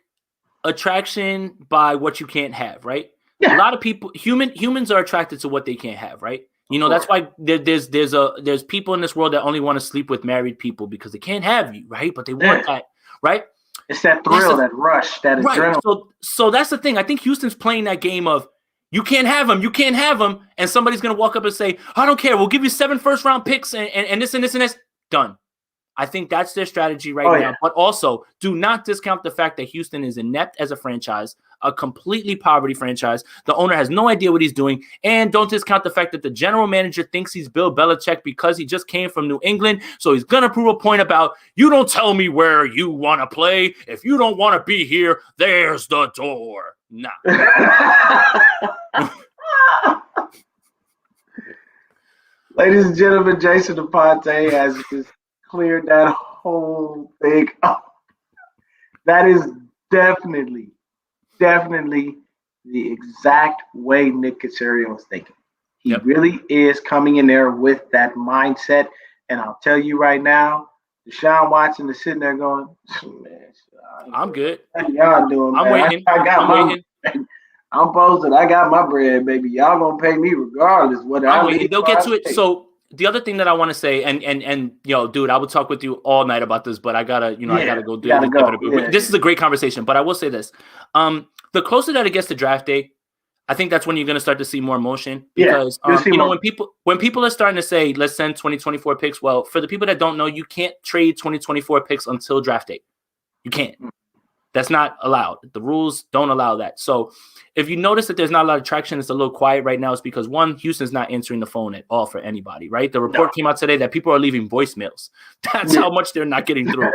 attraction by what you can't have, right? Yeah. A lot of people, humans are attracted to what they can't have, right? That's why there's people in this world that only want to sleep with married people because they can't have you, right? But they want that, right? It's that thrill, that rush, that adrenaline. So that's the thing. I think Houston's playing that game of you can't have him, and somebody's gonna walk up and say, I don't care, we'll give you 7 first-round picks and this and this and this. Done. I think that's their strategy right now. Yeah. But also, do not discount the fact that Houston is inept as a franchise, a completely poverty franchise. The owner has no idea what he's doing. And don't discount the fact that the general manager thinks he's Bill Belichick because he just came from New England. So he's going to prove a point about, you don't tell me where you want to play. If you don't want to be here, there's the door. Nah. Ladies and gentlemen, Jason Aponte has just cleared that whole thing up. That is definitely the exact way Nick Caserio is thinking. He really is coming in there with that mindset. And I'll tell you right now, Deshaun Watson is sitting there going, man, I'm good. Y'all doing, man. I'm waiting. I'm posted. I got my bread, baby. Y'all gonna pay me regardless. They'll get to it. So the other thing that I want to say, and dude, I would talk with you all night about this, but I gotta go do it. This is a great conversation, but I will say this: the closer that it gets to draft day, I think that's when you're gonna start to see more motion because when people are starting to say, let's send 2024 picks. Well, for the people that don't know, you can't trade 2024 picks until draft day. You can't. That's not allowed. The rules don't allow that. So if you notice that there's not a lot of traction, it's a little quiet right now, it's because, one, Houston's not answering the phone at all for anybody, right? The report came out today that people are leaving voicemails. That's how much they're not getting through.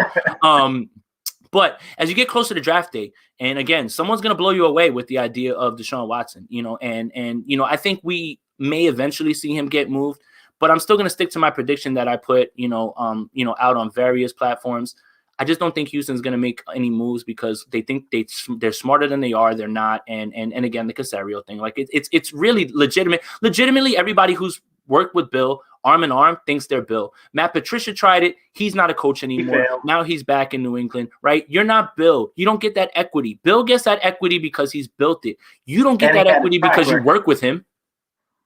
But as you get closer to draft day, and again, someone's going to blow you away with the idea of Deshaun Watson, and I think we may eventually see him get moved, but I'm still going to stick to my prediction that I put, out on various platforms. I just don't think Houston's going to make any moves because they think they're smarter than they are. They're not. And again, the Casario thing, like it's really legitimate. Legitimately, everybody who's worked with Bill arm in arm thinks they're Bill. Matt Patricia tried it. He's not a coach anymore. Now he's back in New England, right? You're not Bill. You don't get that equity. Bill gets that equity because he's built it. You don't get that equity because you work with him.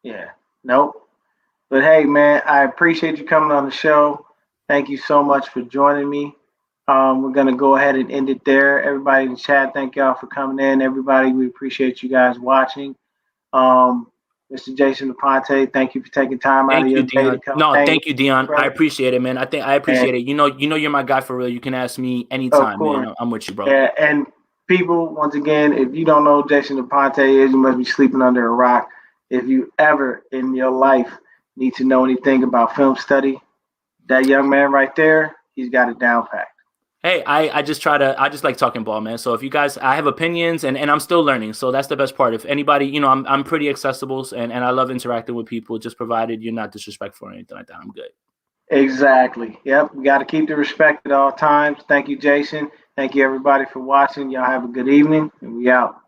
Yeah. Nope. But hey, man, I appreciate you coming on the show. Thank you so much for joining me. We're going to go ahead and end it there. Everybody in the chat, thank y'all for coming in. Everybody, we appreciate you guys watching. Mr. Jason Aponte, thank you for taking time out of your day to come. No, thank you, Dion. I appreciate it, man. I appreciate it. You know you're my guy for real. You can ask me anytime, man. I'm with you, bro. Yeah, and people, once again, if you don't know who Jason Aponte is, you must be sleeping under a rock. If you ever in your life need to know anything about film study, that young man right there, he's got it down packed. Hey, I just like talking ball, man. So if you guys, I have opinions and I'm still learning. So that's the best part. If anybody, I'm pretty accessible and I love interacting with people, just provided you're not disrespectful or anything like that. I'm good. Exactly. Yep. We got to keep the respect at all times. Thank you, Jason. Thank you, everybody, for watching. Y'all have a good evening, and we out.